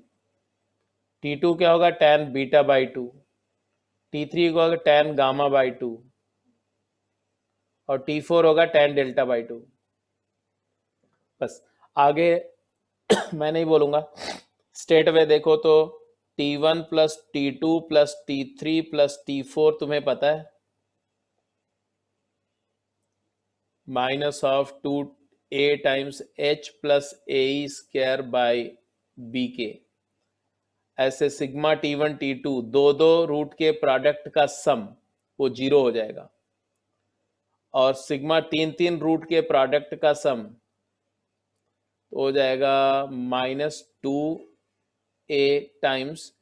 t2 क्या होगा tan बीटा बाई 2, t3 को होगा tan गामा बाई 2, और t4 होगा tan डेल्टा बाई 2। बस आगे मैं नहीं बोलूंगा, स्टेट वे देखो तो t1 plus t2 plus t3 plus t4 तुम्हें पता है, minus of 2a times h plus a square by b k. ऐसे सिग्मा t1 t2 दो दो रूट के प्रोडक्ट का सम वो 0 हो जाएगा, और सिग्मा 3 रूट के प्रोडक्ट का सम तो हो जाएगा -2a times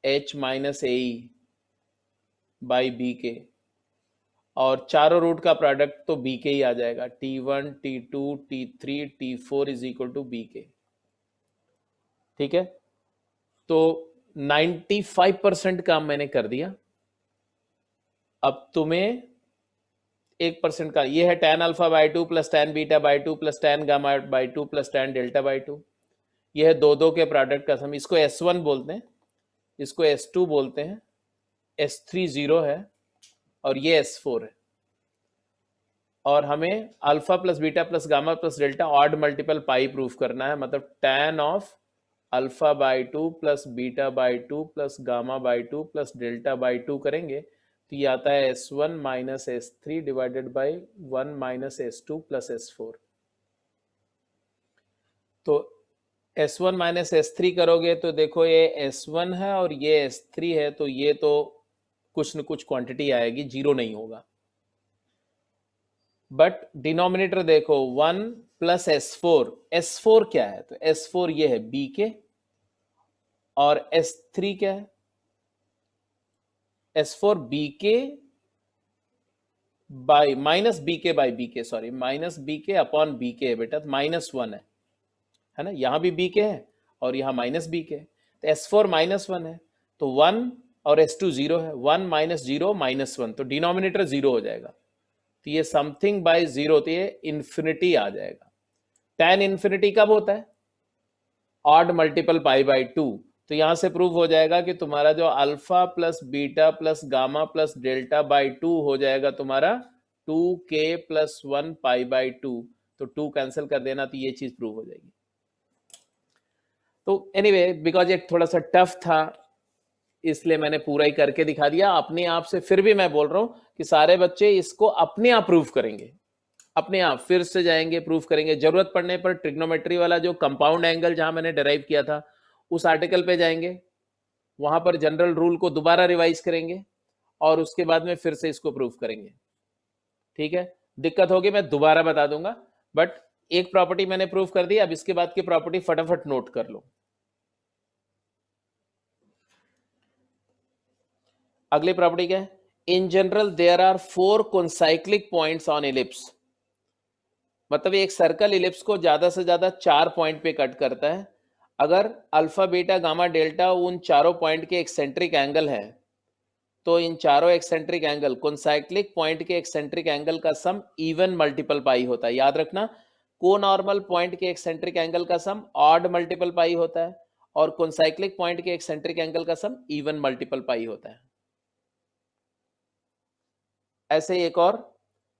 h minus a by b k, और चारों रूट का प्रोडक्ट तो बी के ही आ जाएगा, t1 t2 t3 t4 is equal to B के। ठीक है, तो 95% काम मैंने कर दिया। अब तुम्हें 1% का ये है tan alpha by 2 plus tan beta by 2 plus tan gamma by 2 plus tan delta by 2, ये है दो दो के प्रोडक्ट का सम, इसको S1 बोलते हैं, इसको S2 बोलते हैं, S3 0 है, और ये S4 है। और हमें alpha plus beta plus gamma plus delta odd multiple pi proof करना है, मतलब tan of alpha by 2 plus beta by 2 plus gamma by 2 plus delta by 2 करेंगे तो ये आता है S1 minus S3 divided by 1 minus S2 plus S4। तो S1 माइनस S3 करोगे तो देखो ये S1 है और ये S3 है, तो ये तो कुछ न कुछ क्वांटिटी आएगी, जीरो नहीं होगा। बट डिनोमिनेटर देखो 1 प्लस S4, S4 क्या है? तो S4 ये है BK, और S3 क्या है? S4 BK by minus BK by BK, sorry minus BK upon BK है बेटा, तो -1 है ना, यहां भी BK है और यहां माइनस BK है, तो S4 -1 है, तो 1 और S2 0 है, 1 माइनस 0 -1, तो डिनोमिनेटर 0 हो जाएगा, तो ये समथिंग बाय 0, तो ये इंफिनिटी आ जाएगा। tan इंफिनिटी कब होता है? ऑड मल्टीपल पाई बाई 2, तो यहां से प्रूव हो जाएगा कि तुम्हारा जो alpha plus beta plus gamma plus delta by 2 हो जाएगा तुम्हारा 2k प्लस 1 पाई बाई 2, तो 2 कैंसिल कर देना, तो ये चीज प्रूव हो जाएगी। तो एनीवे बिकॉज ये थोड़ा सा टफ था, इसलिए मैंने पूरा ही करके दिखा दिया अपने आप से। फिर भी मैं बोल रहा हूं कि सारे बच्चे इसको अपने आप प्रूव करेंगे, अपने आप फिर से जाएंगे प्रूफ करेंगे। जरूरत पड़ने पर ट्रिग्नोमेट्री वाला जो कंपाउंड एंगल जहां मैंने डिराइव किया था उस आर्टिकल पे जाएंगे, वहां पर जनरल रूल को दोबारा रिवाइज करेंगे और उसके बाद में फिर से इसको प्रूफ करेंगे। ठीक है, दिक्कत होगी मैं दोबारा बता दूंगा, बट एक प्रॉपर्टी मैंने प्रूफ कर दी, अब इसके बाद की प्रॉपर्टी फटाफट नोट कर लो। अगली प्रॉपर्टी क्या है? In general there are 4 concyclic points on ellipse, मतलब एक सर्कल इलिप्स को ज्यादा से ज्यादा 4 पॉइंट पे कट करता है। अगर अल्फा बीटा गामा डेल्टा उन चारों पॉइंट के एक्सेंट्रिक एंगल है, तो इन चारों एक्सेंट्रिक एंगल कॉन्साइक्लिक पॉइंट के एक्सेंट्रिक एंगल का सम इवन मल्टीपल पाई होता है। याद रखना, कोनॉर्मल पॉइंट के एक्सेंट्रिक एंगल का सम ऑड मल्टीपल पाई होता है और कॉन्साइक्लिक पॉइंट के एक्सेंट्रिक एंगल का सम इवन मल्टीपल पाई होता है। ऐसे एक और,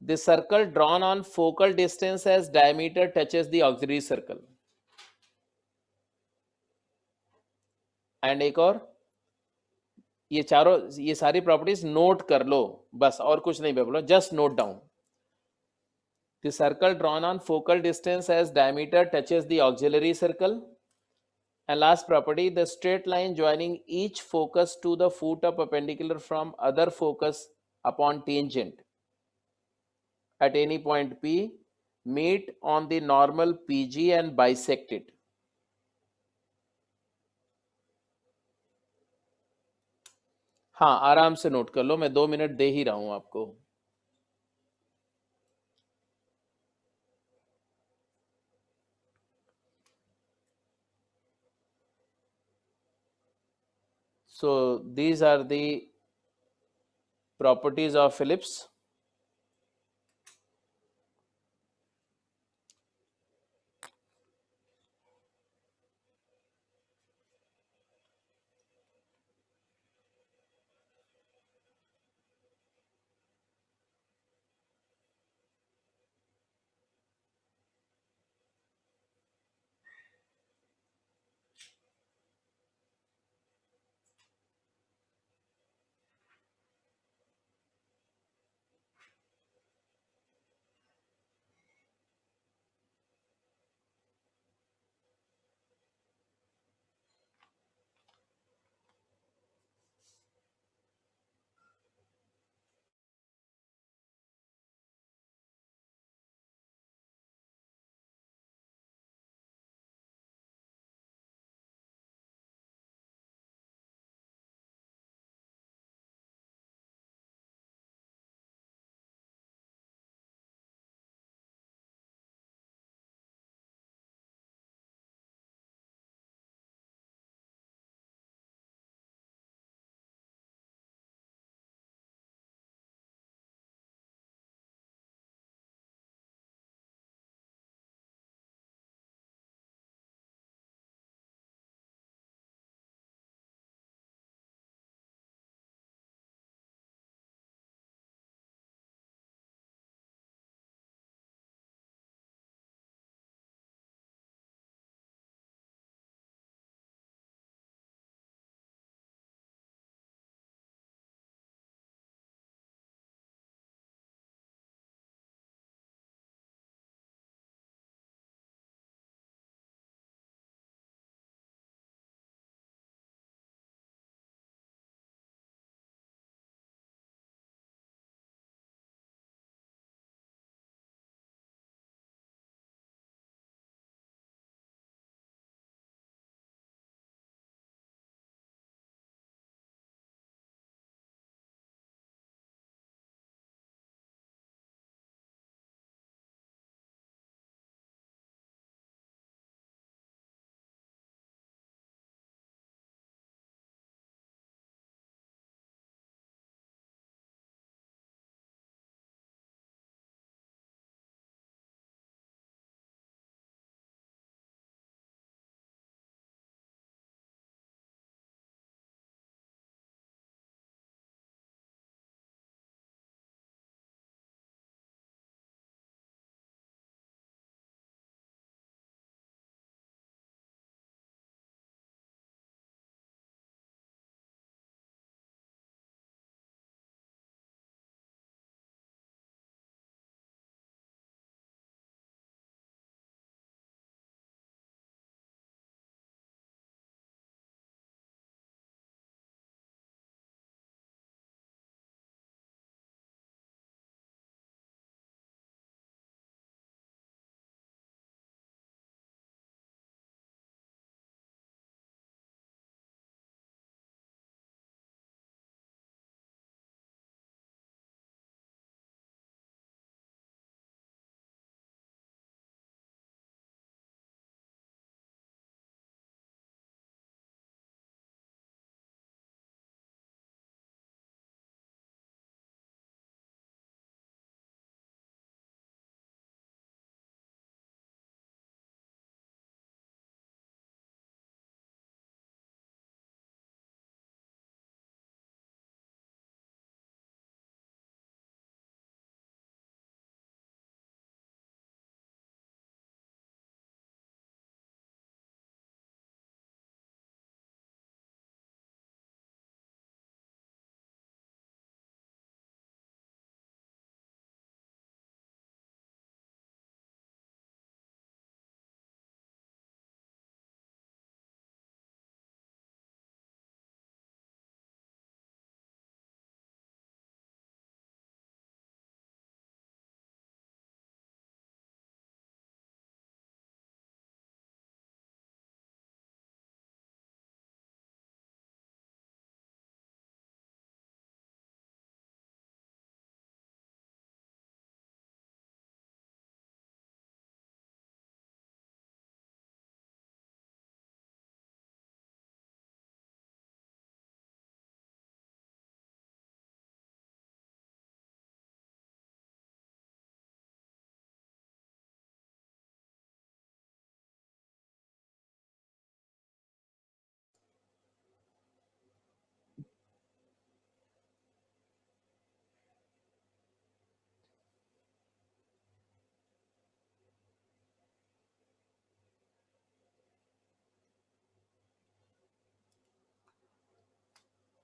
the circle drawn on focal distance as diameter touches the auxiliary circle. And एक और, ये चारों, ये सारी प्रॉपर्टीज नोट कर लो बस, और कुछ नहीं बोलो, just note down. The circle drawn on focal distance as diameter touches the auxiliary circle. And last property, the straight line joining each focus to the foot of perpendicular from other focus upon tangent at any point P meet on the normal PG and bisect it. हाँ, आराम से नोट कर लो, मैं 2 मिनट दे ही रहा हूं आपको। So these are the properties of ellipse.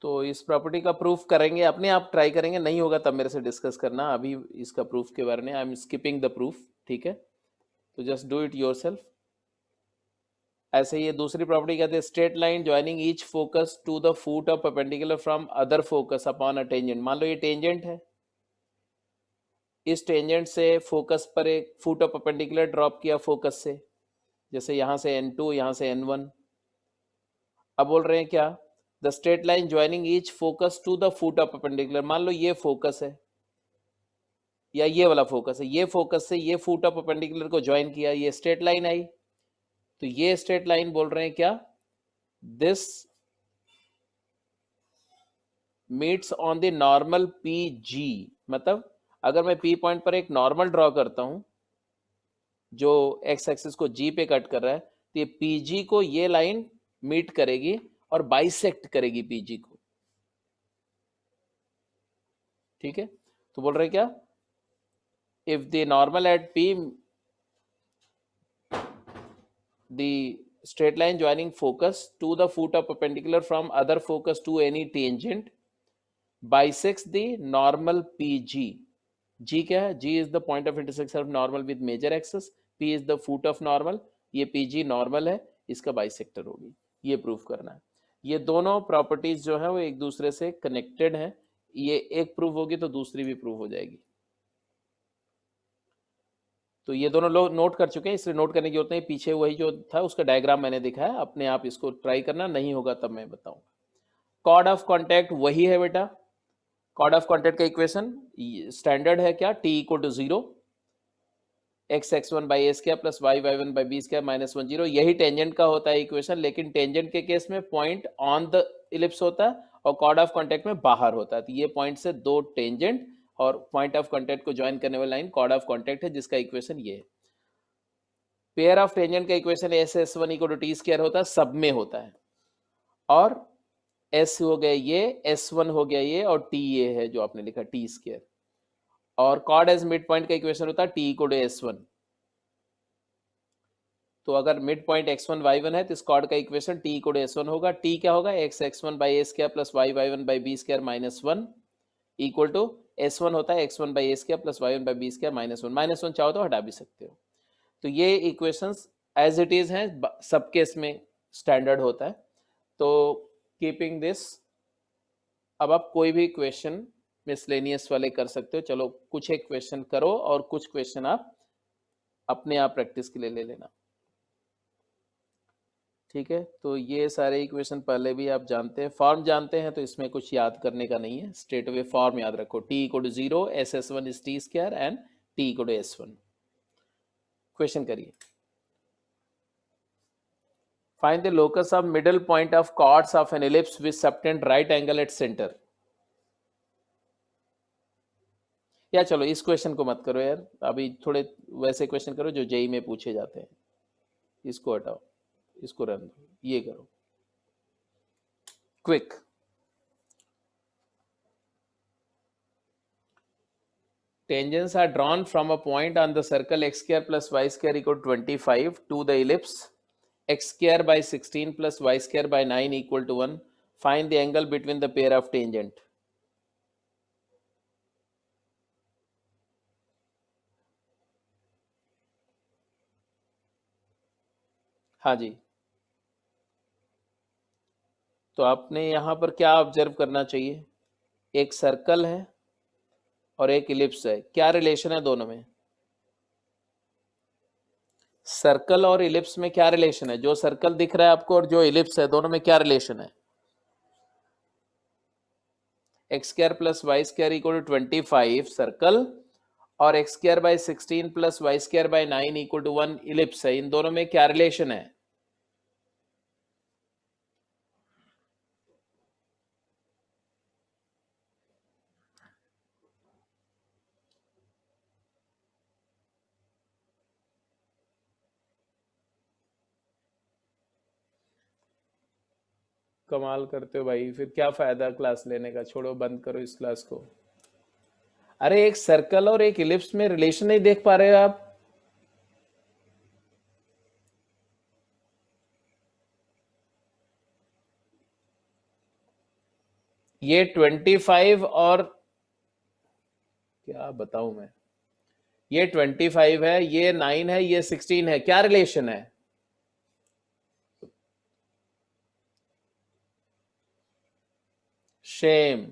तो इस प्रॉपर्टी का प्रूफ करेंगे, अपने आप ट्राई करेंगे, नहीं होगा तब मेरे से डिस्कस करना, अभी इसका प्रूफ के बारे में I am skipping the proof, ठीक है? तो जस्ट डू इट योरसेल्फ। ऐसे ये दूसरी प्रॉपर्टी कहते हैं straight line joining each focus to the foot of perpendicular from other focus upon a tangent. मान लो ये टेंजेंट है, इस टेंजेंट से फोकस पर एक फुट ऑफ परपेंडिकुलर ड्रॉप किया फोकस से, जैसे यहां से n2 यहां से n1। अब बोल रहे हैं क्या, the straight line joining each focus to the foot of perpendicular. मान लो ये फोकस है या ये वाला फोकस है, ये फोकस से ये फुट ऑफ परपेंडिकुलर को ज्वाइन किया, ये स्ट्रेट लाइन आई। तो ये स्ट्रेट लाइन बोल रहे हैं क्या, this meets on the normal P G. मतलब अगर मैं पी पॉइंट पर एक नॉर्मल ड्रॉ करता हूं जो एक्स एक्सिस को जी पे कट कर रहा है, तो ये पीजी को ये लाइन मीट करेगी और बाइसेक्ट करेगी पीजी को, ठीक है? तो बोल रहे क्या, if the normal at P, the straight line joining focus to the foot of perpendicular from other focus to any tangent bisects the normal PG. G क्या है? G is the point of intersection of normal with major axis. P is the foot of normal. ये PG normal है, इसका बाइसेक्टर होगी। ये प्रूफ करना है। ये दोनों प्रॉपर्टीज जो है वो एक दूसरे से कनेक्टेड हैं। ये एक प्रूफ होगी तो दूसरी भी प्रूफ हो जाएगी। तो ये दोनों लोग नोट कर चुके हैं, इसलिए नोट करने की जरूरत नहीं, पीछे वही जो था उसका डायग्राम मैंने दिखाया, अपने आप इसको ट्राई करना, नहीं होगा तब मैं बताऊंगा। कॉर्ड ऑफ कॉन्टैक्ट वही है बेटा, कॉर्ड ऑफ कॉन्टैक्ट का इक्वेशन स्टैंडर्ड है क्या, T equal to 0, x x one by a square plus y y one by b square minus 1 0। यही टेंजेंट का होता है इक्वेशन, लेकिन टेंजेंट के केस में पॉइंट ऑन द इलिप्स होता है और कॉर्ड ऑफ कॉन्टैक्ट में बाहर होता है। तो ये पॉइंट से दो टेंजेंट और पॉइंट ऑफ कॉन्टैक्ट को ज्वाइन करने वाली लाइन कॉर्ड ऑफ कॉन्टैक्ट है, जिसका इक्वेशन ये है। पेयर ऑफ टेंजेंट का equation S S one equal to T square होता है, सब में होता है, और एस हो गया ये, एस वन हो गया ये, और टी ये है जो आपने लिखा टी स्क्वायर। और कॉर्ड एज मिड पॉइंट का इक्वेशन होता है T equal to S one. तो अगर mid point x one y one है तो इस कॉर्ड का equation T equal to S one होगा। टी क्या होगा, x x one by a square plus y y one by b square minus 1 equal to S one होता है x one by a square plus Y one by b square minus 1। Minus 1 चाहो तो हटा भी सकते हो। तो ये इक्वेशंस एज इट इज हैं, सब केस में स्टैंडर्ड होता है। तो कीपिंग दिस, अब आप कोई भी क्वेश्चन मिसलेनियस वाले कर सकते हो। चलो कुछ एक क्वेश्चन करो और कुछ क्वेश्चन आप अपने आप प्रैक्टिस के लिए ले लेना, ठीक है? तो ये सारे इक्वेशन पहले भी आप जानते हैं, फॉर्म जानते हैं, तो इसमें कुछ याद करने का नहीं है, स्ट्रेट अवे फॉर्म याद रखो, T equal to 0, S S one is T square and T equal to S one. Question करिए। Find the locus of middle point of chords of an ellipse with subtend right angle at center. या चलो इस क्वेश्चन को मत करो यार, अभी थोड़े वैसे क्वेश्चन करो जो जेई में पूछे जाते हैं। इसको हटाओ, इसको रन दो, ये करो quick. Tangents are drawn from a point on the circle x square plus y square equal to 25 to the ellipse x square by 16 plus y square by 9 equal to 1. Find the angle between the pair of tangent. हाँ जी, तो आपने यहाँ पर क्या ऑब्जर्व करना चाहिए, एक सर्कल है और एक इलिप्स है, क्या रिलेशन है दोनों में? सर्कल और इलिप्स में क्या रिलेशन है? जो सर्कल दिख रहा है आपको और जो इलिप्स है, दोनों में क्या रिलेशन है? X square plus Y square equal to 25 circle और x square by 16 plus Y square by 9 equal to 1 ellipse है, इन दोनों में क्या रिलेशन है? कमाल करते हो भाई, फिर क्या फायदा क्लास लेने का, छोड़ो बंद करो इस क्लास को। अरे एक सर्कल और एक इलिप्स में रिलेशन नहीं देख पा रहे हो आप? ये 25 और क्या बताऊं मैं, ये 25 है, ये 9 है, ये 16 है, क्या रिलेशन है? शेम।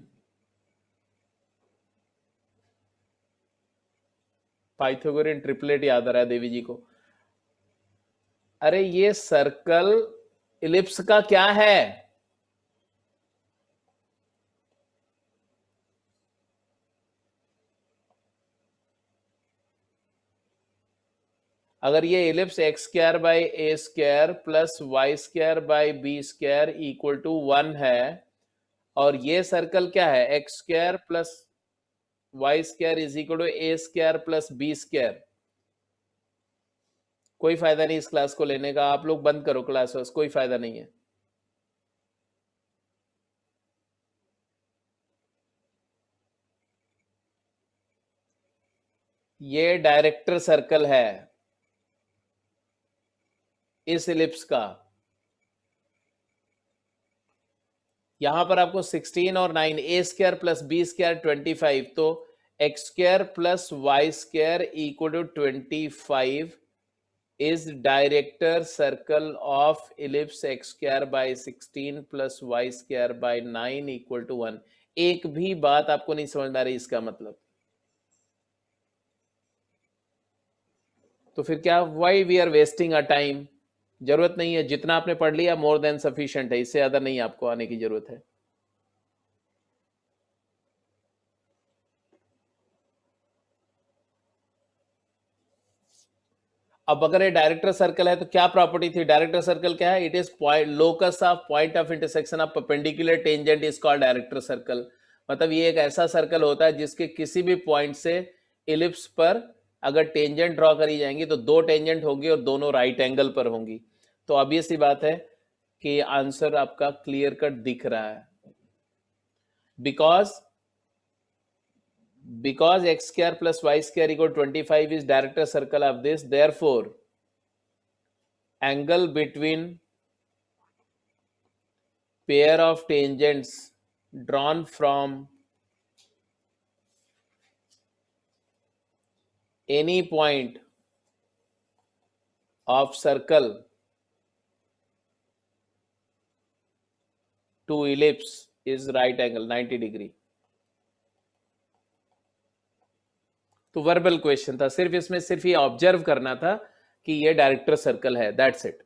पाइथागोरियन ट्रिपलेट याद आ रहा है देवी जी को। अरे ये सर्कल इलिप्स का क्या है? अगर ये ellipse x square by a square plus Y square by b square equal to 1 है, और ये सर्कल क्या है, x square plus Y square is equal to A square plus B square, कोई फायदा नहीं इस क्लास को लेने का, आप लोग बंद करो क्लास, कोई फायदा नहीं है। ये डायरेक्टर सर्कल है इस इलिप्स का। यहां पर आपको 16 और 9, a square plus B square 25, तो x square plus Y square equal to 25 is director circle of ellipse x square by 16 plus Y square by 9 equal to 1। एक भी बात आपको नहीं समझ आ रही इसका मतलब? तो फिर क्या, why we are wasting a time? जरूरत नहीं है, जितना आपने पढ़ लिया मोर देन सफिशिएंट है, इससे ज्यादा नहीं आपको आने की जरूरत है। अब अगर ये डायरेक्टर सर्कल है तो क्या प्रॉपर्टी थी? डायरेक्टर सर्कल क्या है? It is point locus of point of intersection of perpendicular tangent is called director circle. मतलब ये एक ऐसा सर्कल होता है जिसके किसी भी पॉइंट से इलिप्स पर अगर टेंजेंट ड्रॉ करी जाएंगी तो दो टेंजेंट होंगी और दोनों राइट एंगल पर होंगी। तो ऑब्वियस सी बात है कि आंसर आपका क्लियर कट दिख रहा है, because x square plus y square equal 25 is director circle of this, therefore angle between pair of tangents drawn from any point of circle to ellipse is right angle 90 degree। तो वर्बल क्वेश्चन था, सिर्फ इसमें सिर्फ ये ऑब्जर्व करना था कि ये डायरेक्टर सर्कल है, दैट्स इट।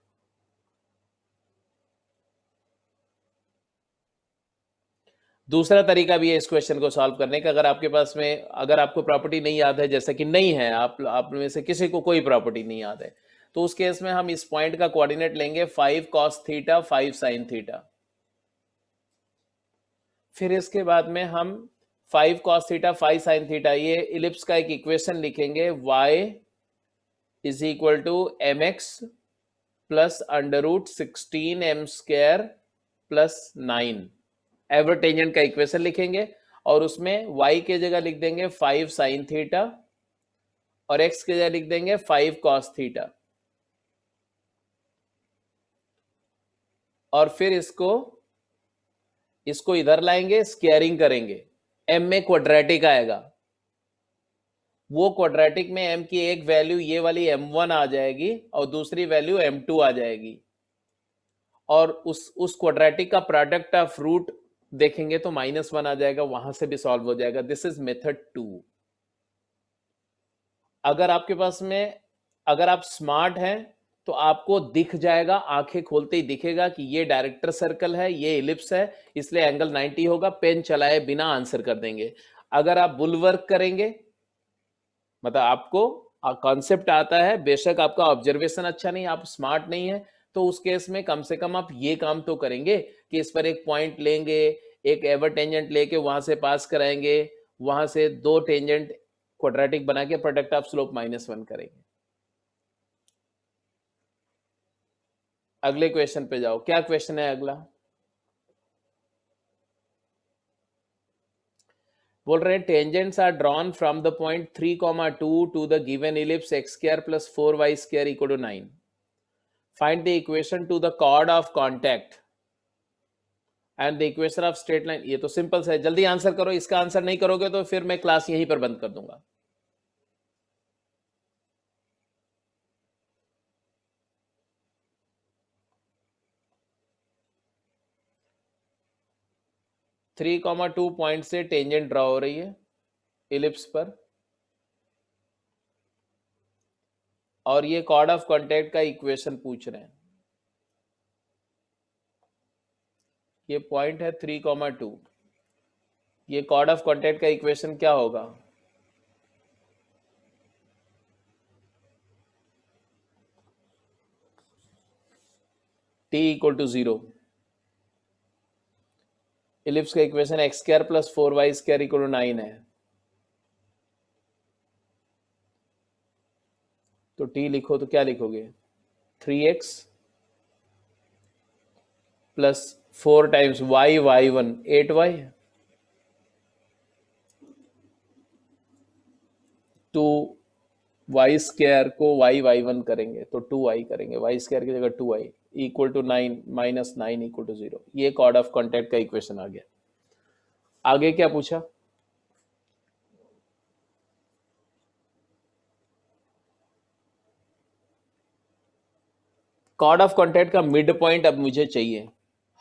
दूसरा तरीका भी है इस क्वेश्चन को सॉल्व करने का। अगर आपके पास में, अगर आपको प्रॉपर्टी नहीं याद है, जैसा कि नहीं है, आप में से किसी को कोई प्रॉपर्टी नहीं याद है, तो उस केस में हम इस पॉइंट का कोऑर्डिनेट लेंगे 5 cos थीटा 5 sin थीटा। फिर इसके बाद में हम 5 cos थीटा 5 sin थीटा, ये इलिप्स का एक इक्वेशन लिखेंगे, y is equal to m x plus under root 16 m square plus 9, एवर टेंजेंट का इक्वेशन लिखेंगे, और उसमें y के जगह लिख देंगे 5 sin थीटा और x के जगह लिख देंगे 5 cos थीटा, और फिर इसको इधर लाएंगे, स्क्वायरिंग करेंगे, m में क्वाड्रेटिक आएगा, वो क्वाड्रेटिक में m की एक वैल्यू ये वाली m1 आ जाएगी और दूसरी वैल्यू m2 आ जाएगी, और उस क्वाड्रेटिक का प्रोडक्ट ऑफ रूट देखेंगे तो -1 आ जाएगा, वहां से भी सॉल्व हो जाएगा। This is method 2। अगर आपके पास में, अगर आप स्मार्ट हैं तो आपको दिख जाएगा, आंखें खोलते ही दिखेगा कि ये डायरेक्टर सर्कल है, ये इलिप्स है, इसलिए एंगल 90 होगा, पेन चलाए बिना आंसर कर देंगे। अगर आप बुलवर्क करेंगे, मतलब आपको कॉन्सेप्ट आता है, बेशक आपका ऑब्जर्वेशन अच्छा नहीं, आप स्मार्ट नहीं है, तो उस केस में कम से कम आप ये काम तो करेंगे कि इस पर एक पॉइंट लेंगे, एक एवर टेंजेंट लेके वहां से पास कराएंगे, वहां से दो टेंजेंट क्वाड्रेटिक बना के प्रोडक्ट ऑफ स्लोप -1 करेंगे। अगले क्वेश्चन पे जाओ, क्या क्वेश्चन है अगला? बोल रहे हैं tangents are drawn from the point 3,2 to the given ellipse x square plus 4y square equal to 9। Find the equation to the chord of contact and the equation of straight line, ये तो सिंपल है, जल्दी आंसर करो, इसका आंसर नहीं करोगे तो फिर मैं क्लास यहीं पर बंद कर दूंगा। थ्री कॉमा टू पॉइंट से टेंजेंट ड्रॉ हो रही है इलिप्स पर, और ये कॉर्ड ऑफ कांटेक्ट का इक्वेशन पूछ रहे हैं। ये पॉइंट है 3,2, ये कॉर्ड ऑफ कांटेक्ट का इक्वेशन क्या होगा? t इक्वल टू 0, इलिप्स का equation x square plus 4y square equal to 9 है, तो t लिखो तो क्या लिखोगे? 3x plus 4 times y1 8y, 2y square को y1 करेंगे तो 2y करेंगे, y स्क्वायर की जगह 2y equal to 9 minus 9 equal to 0। ये कॉर्ड ऑफ कांटेक्ट का इक्वेशन आ गया। आगे क्या पूछा? कॉर्ड ऑफ कांटेक्ट का मिड पॉइंट अब मुझे चाहिए।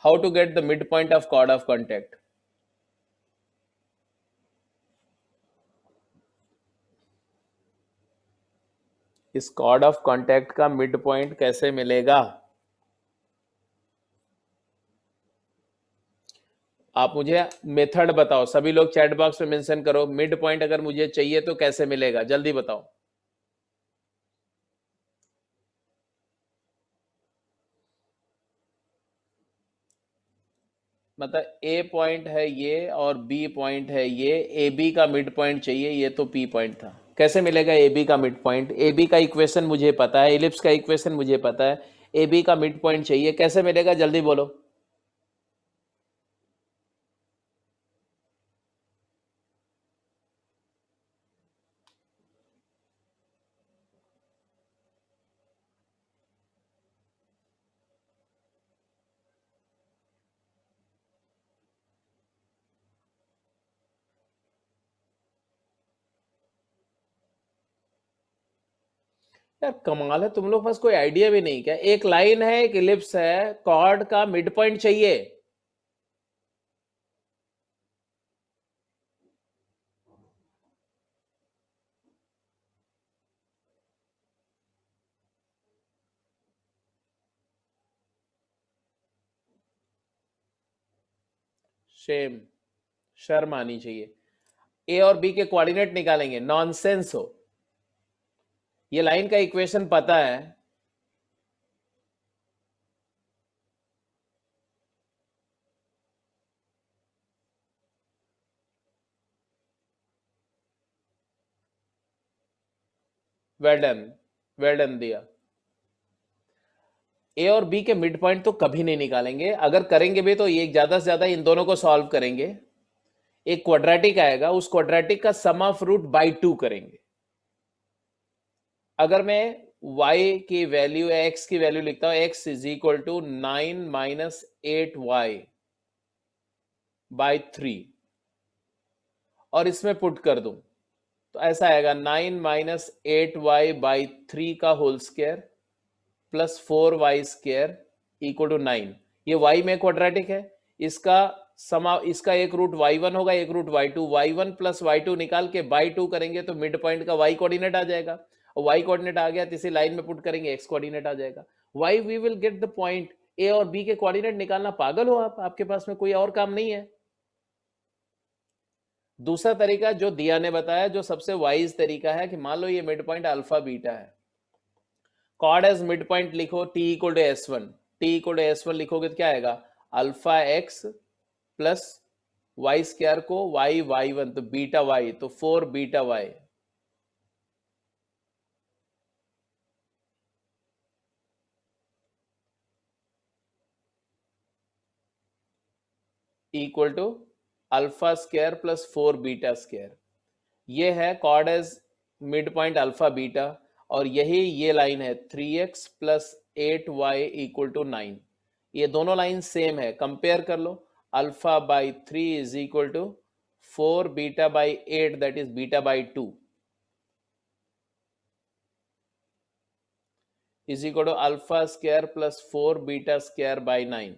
How to get the mid point of chord of contact? इस कॉर्ड ऑफ कांटेक्ट का मिड पॉइंट कैसे मिलेगा? आप मुझे मेथड बताओ, सभी लोग चैट बॉक्स में मेंशन करो, मिड पॉइंट अगर मुझे चाहिए तो कैसे मिलेगा, जल्दी बताओ। मतलब ए पॉइंट है ये और बी पॉइंट है ये, ए बी का मिड पॉइंट चाहिए, ये तो पी पॉइंट था। कैसे मिलेगा ए बी का मिड पॉइंट? ए बी का इक्वेशन मुझे पता है, इलिप्स का इक्वेशन मुझे पता है, ए बी का मिड पॉइंट चाहिए, कैसे मिलेगा जल्दी बोलो। यार कमाल है, तुम लोग पास कोई आइडिया भी नहीं क्या? एक लाइन है, एक इलिप्स है, कॉर्ड का मिड पॉइंट चाहिए। शेम, शर्म आनी चाहिए। ए और बी के कोऑर्डिनेट निकालेंगे, नॉनसेंस हो। ये लाइन का इक्वेशन पता है, वेल डन, वेल डन दिया। ए और बी के मिड पॉइंट तो कभी नहीं निकालेंगे, अगर करेंगे भी तो ये ज्यादा से ज्यादा इन दोनों को सॉल्व करेंगे, एक क्वाड्रेटिक आएगा, उस क्वाड्रेटिक का सम ऑफ रूट बाई 2 करेंगे। अगर मैं y की वैल्यू या x की वैल्यू लिखता हूं, x is equal to 9 minus 8y by 3, और इसमें पुट कर दूं तो ऐसा आएगा 9 माइनस 8y बाई 3 का whole square plus 4y square equal to 9। ये y में क्वाड्रेटिक है, इसका समा, इसका एक रूट y1 होगा, एक root y2, y1 plus y2 निकाल के बाई 2 करेंगे तो मिड पॉइंट का y कोऑर्डिनेट आ जाएगा, और y कोऑर्डिनेट आ गया तो इसी लाइन में पुट करेंगे x कोऑर्डिनेट आ जाएगा। y we will get the point. a और b के कोऑर्डिनेट निकालना, पागल हो आप? आपके पास में कोई और काम नहीं है? दूसरा तरीका जो दिया ने बताया, जो सबसे वाइज तरीका है, कि मान लो ये मिड पॉइंट अल्फा बीटा है, कॉर्ड एज मिड पॉइंट लिखो, t equal to s1, t equal to s1 लिखोगे तो क्या आएगा? Alpha x plus Y square को y1 तो बीटा y, तो 4 beta y equal to alpha square plus 4 beta square. ये है chord as mid point alpha beta, और यही ये लाइन है 3x plus 8y equal to 9। ये दोनों लाइन सेम है, कंपेयर कर लो। Alpha by 3 is equal to 4 beta by 8 that is beta by 2 is equal to alpha square plus 4 beta square by 9।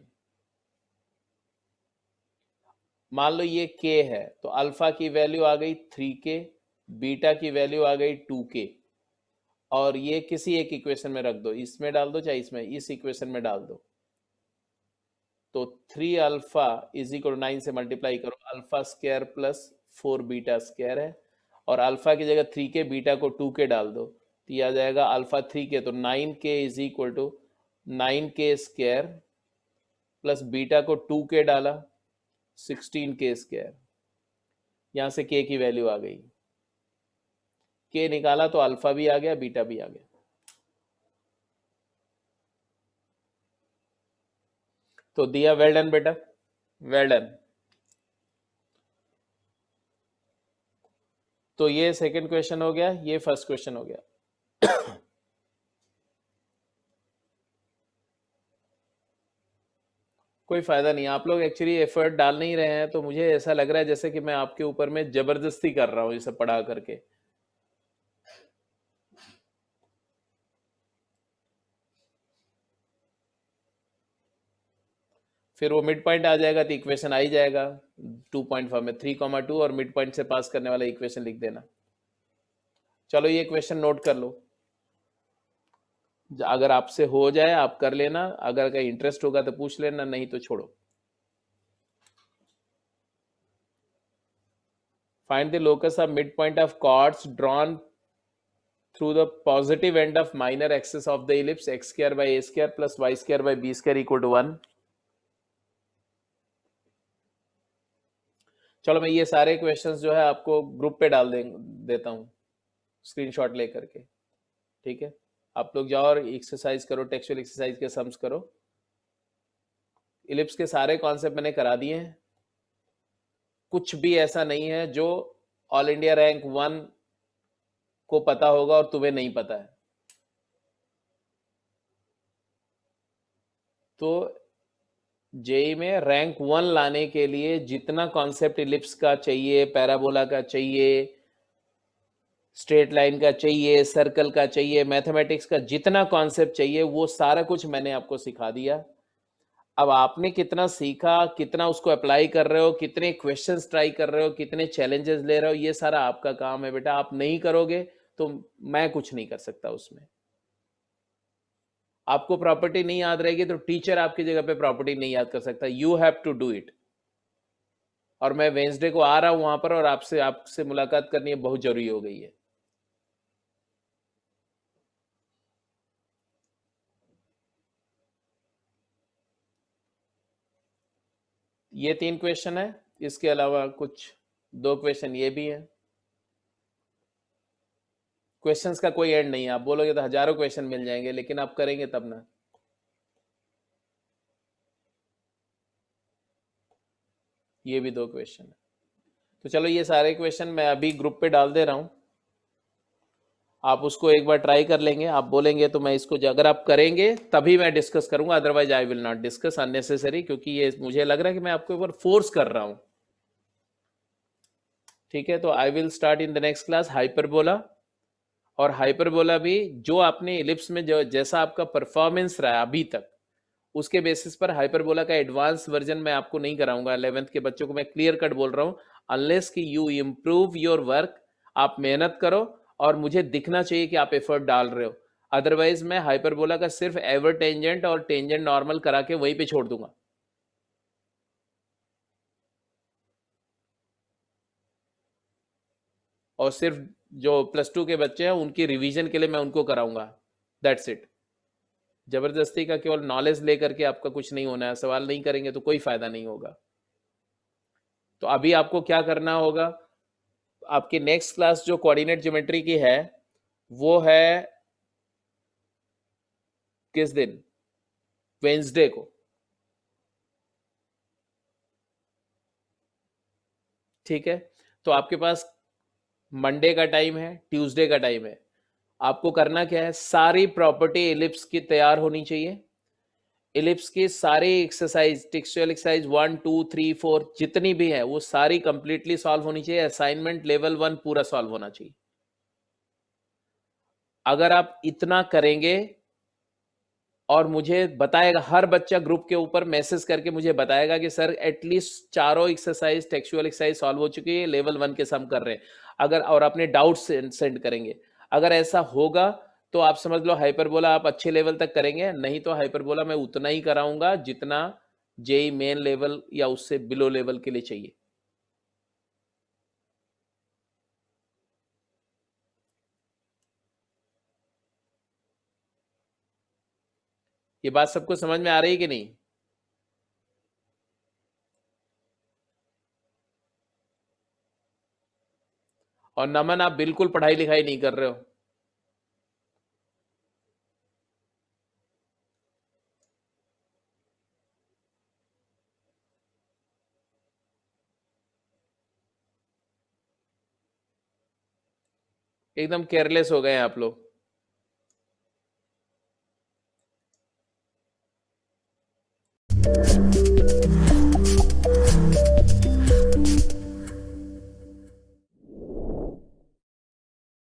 मान लो ये k है तो अल्फा की वैल्यू आ गई 3k, बीटा की वैल्यू आ गई 2k, और ये किसी एक इक्वेशन में रख दो, इसमें डाल दो चाहे इसमें, इस इक्वेशन में डाल दो। तो 3 अल्फा इज इक्वल 9 से मल्टीप्लाई करो, alpha square plus 4 beta square है, और अल्फा की जगह 3k, बीटा को 2k डाल दो तो ये आ जाएगा अल्फा 3k, तो 9k is equal to 9k square plus beta को 2k डाला 16k स्क्वायर। यहां से k की वैल्यू आ गई, k निकाला तो अल्फा भी आ गया, बीटा भी आ गया। तो दिया, वेल डन बेटा, वेल डन। तो ये सेकंड क्वेश्चन हो गया, ये फर्स्ट क्वेश्चन हो गया। कोई फायदा नहीं, आप लोग एक्चुअली एफर्ट डाल नहीं रहे हैं, तो मुझे ऐसा लग रहा है जैसे कि मैं आपके ऊपर में जबरदस्ती कर रहा हूं इसे पढ़ा करके। फिर वो मिड पॉइंट आ जाएगा तो इक्वेशन आ ही जाएगा 2.5 में 3,2 और मिड पॉइंट से पास करने वाला इक्वेशन लिख देना। चलो ये क्वेश्चन नोट कर लो, अगर आपसे हो जाए आप कर लेना, अगर कहीं इंटरेस्ट होगा तो पूछ लेना, नहीं तो छोड़ो। Find the locus of mid point of chords drawn through the positive end of minor axis of the ellipse x square by a square plus y square by b square equal to 1। चलो मैं ये सारे क्वेश्चंस जो है आपको ग्रुप पे डाल देता हूँ स्क्रीनशॉट लेकर के, ठीक है। आप लोग जाओ और एक्सरसाइज करो, टेक्सचुअल एक्सरसाइज के सम्स करो। इलिप्स के सारे कॉन्सेप्ट मैंने करा दिए हैं, कुछ भी ऐसा नहीं है जो ऑल इंडिया रैंक 1 को पता होगा और तुम्हें नहीं पता है। तो जेई में रैंक 1 लाने के लिए जितना कॉन्सेप्ट इलिप्स का चाहिए, पैराबोला का चाहिए, स्ट्रेट लाइन का चाहिए, सर्कल का चाहिए, मैथमेटिक्स का जितना कॉन्सेप्ट चाहिए वो सारा कुछ मैंने आपको सिखा दिया। अब आपने कितना सीखा, कितना उसको अप्लाई कर रहे हो, कितने क्वेश्चंस ट्राई कर रहे हो, कितने चैलेंजेस ले रहे हो, ये सारा आपका काम है बेटा। आप नहीं करोगे तो मैं कुछ नहीं कर सकता उसमें। आपको प्रॉपर्टी नहीं याद रहेगी तो टीचर आपकी जगह पे प्रॉपर्टी नहीं याद कर सकता। You have to do it. और मैं वेंसडे को आ रहा हूं वहां पर, और आपसे आपसे मुलाकात करनी है, बहुत जरूरी हो गई है। ये 3 क्वेश्चन है, इसके अलावा कुछ 2 क्वेश्चन ये भी है। क्वेश्चंस का कोई एंड नहीं है, आप बोलोगे तो हजारों क्वेश्चन मिल जाएंगे, लेकिन आप करेंगे तब ना। ये भी 2 क्वेश्चन है। तो चलो ये सारे क्वेश्चन मैं अभी ग्रुप पे डाल दे रहा हूं, आप उसको एक बार ट्राई कर लेंगे। आप बोलेंगे तो मैं इसको, अगर आप करेंगे तभी मैं डिस्कस करूंगा, otherwise I will not discuss unnecessary, क्योंकि ये मुझे लग रहा है कि मैं आपके ऊपर फोर्स कर रहा हूं। ठीक है, तो I will start in the next class hyperbola. और हाइपरबोला भी जो आपने इलिप्स में जो जैसा आपका परफॉर्मेंस रहा है अभी तक, उसके बेसिस पर हाइपरबोला का एडवांस वर्जन मैं आपको नहीं कराऊंगा। 11th के बच्चों को मैं क्लियर कट बोल रहा हूं, अनलेस कि यू इम्प्रूव योर वर्क, आप मेहनत करो और मुझे दिखना चाहिए कि आप एफर्ट डाल रहे हो। अदरवाइज मैं हाइपरबोला का सिर्फ एवर टेंजेंट और टेंजेंट नॉर्मल करा के वहीं पे छोड़ दूंगा। और सिर्फ जो +2 के बच्चे हैं उनकी रिवीजन के लिए मैं उनको कराऊंगा, दैट्स इट। जबरदस्ती का केवल नॉलेज लेकर के आपका कुछ नहीं होना है, सवाल नहीं करेंगे तो कोई फायदा नहीं होगा। तो अभी आपको क्या करना होगा, आपकी नेक्स्ट क्लास जो कोऑर्डिनेट ज्योमेट्री की है वो है किस दिन, वेंसडे को। ठीक है, तो आपके पास मंडे का टाइम है, ट्यूसडे का टाइम है। आपको करना क्या है, सारी प्रॉपर्टी एलिप्स की तैयार होनी चाहिए। इलिप्स के सारे एक्सरसाइज, टेक्सचुअल एक्सरसाइज 1 2 3 4 जितनी भी है वो सारी कंप्लीटली सॉल्व होनी चाहिए। असाइनमेंट लेवल 1 पूरा सॉल्व होना चाहिए। अगर आप इतना करेंगे और मुझे बताएगा, हर बच्चा ग्रुप के ऊपर मैसेज करके मुझे बताएगा कि सर एटलीस्ट चारों एक्सरसाइज, टेक्सचुअल एक्सरसाइज सॉल्व हो चुकी है, लेवल 1 के सम कर रहे हैं। अगर और अपने डाउट सेंड करेंगे, अगर ऐसा होगा तो आप समझ लो हाइपरबोला आप अच्छे लेवल तक करेंगे, नहीं तो हाइपरबोला मैं उतना ही कराऊंगा जितना जेई मेन लेवल या उससे बिलो लेवल के लिए चाहिए। ये बात सबको समझ में आ रही है कि नहीं? और नमन, आप बिल्कुल पढ़ाई लिखाई नहीं कर रहे हो। एकदम केयरलेस हो गए हैं आप लोग।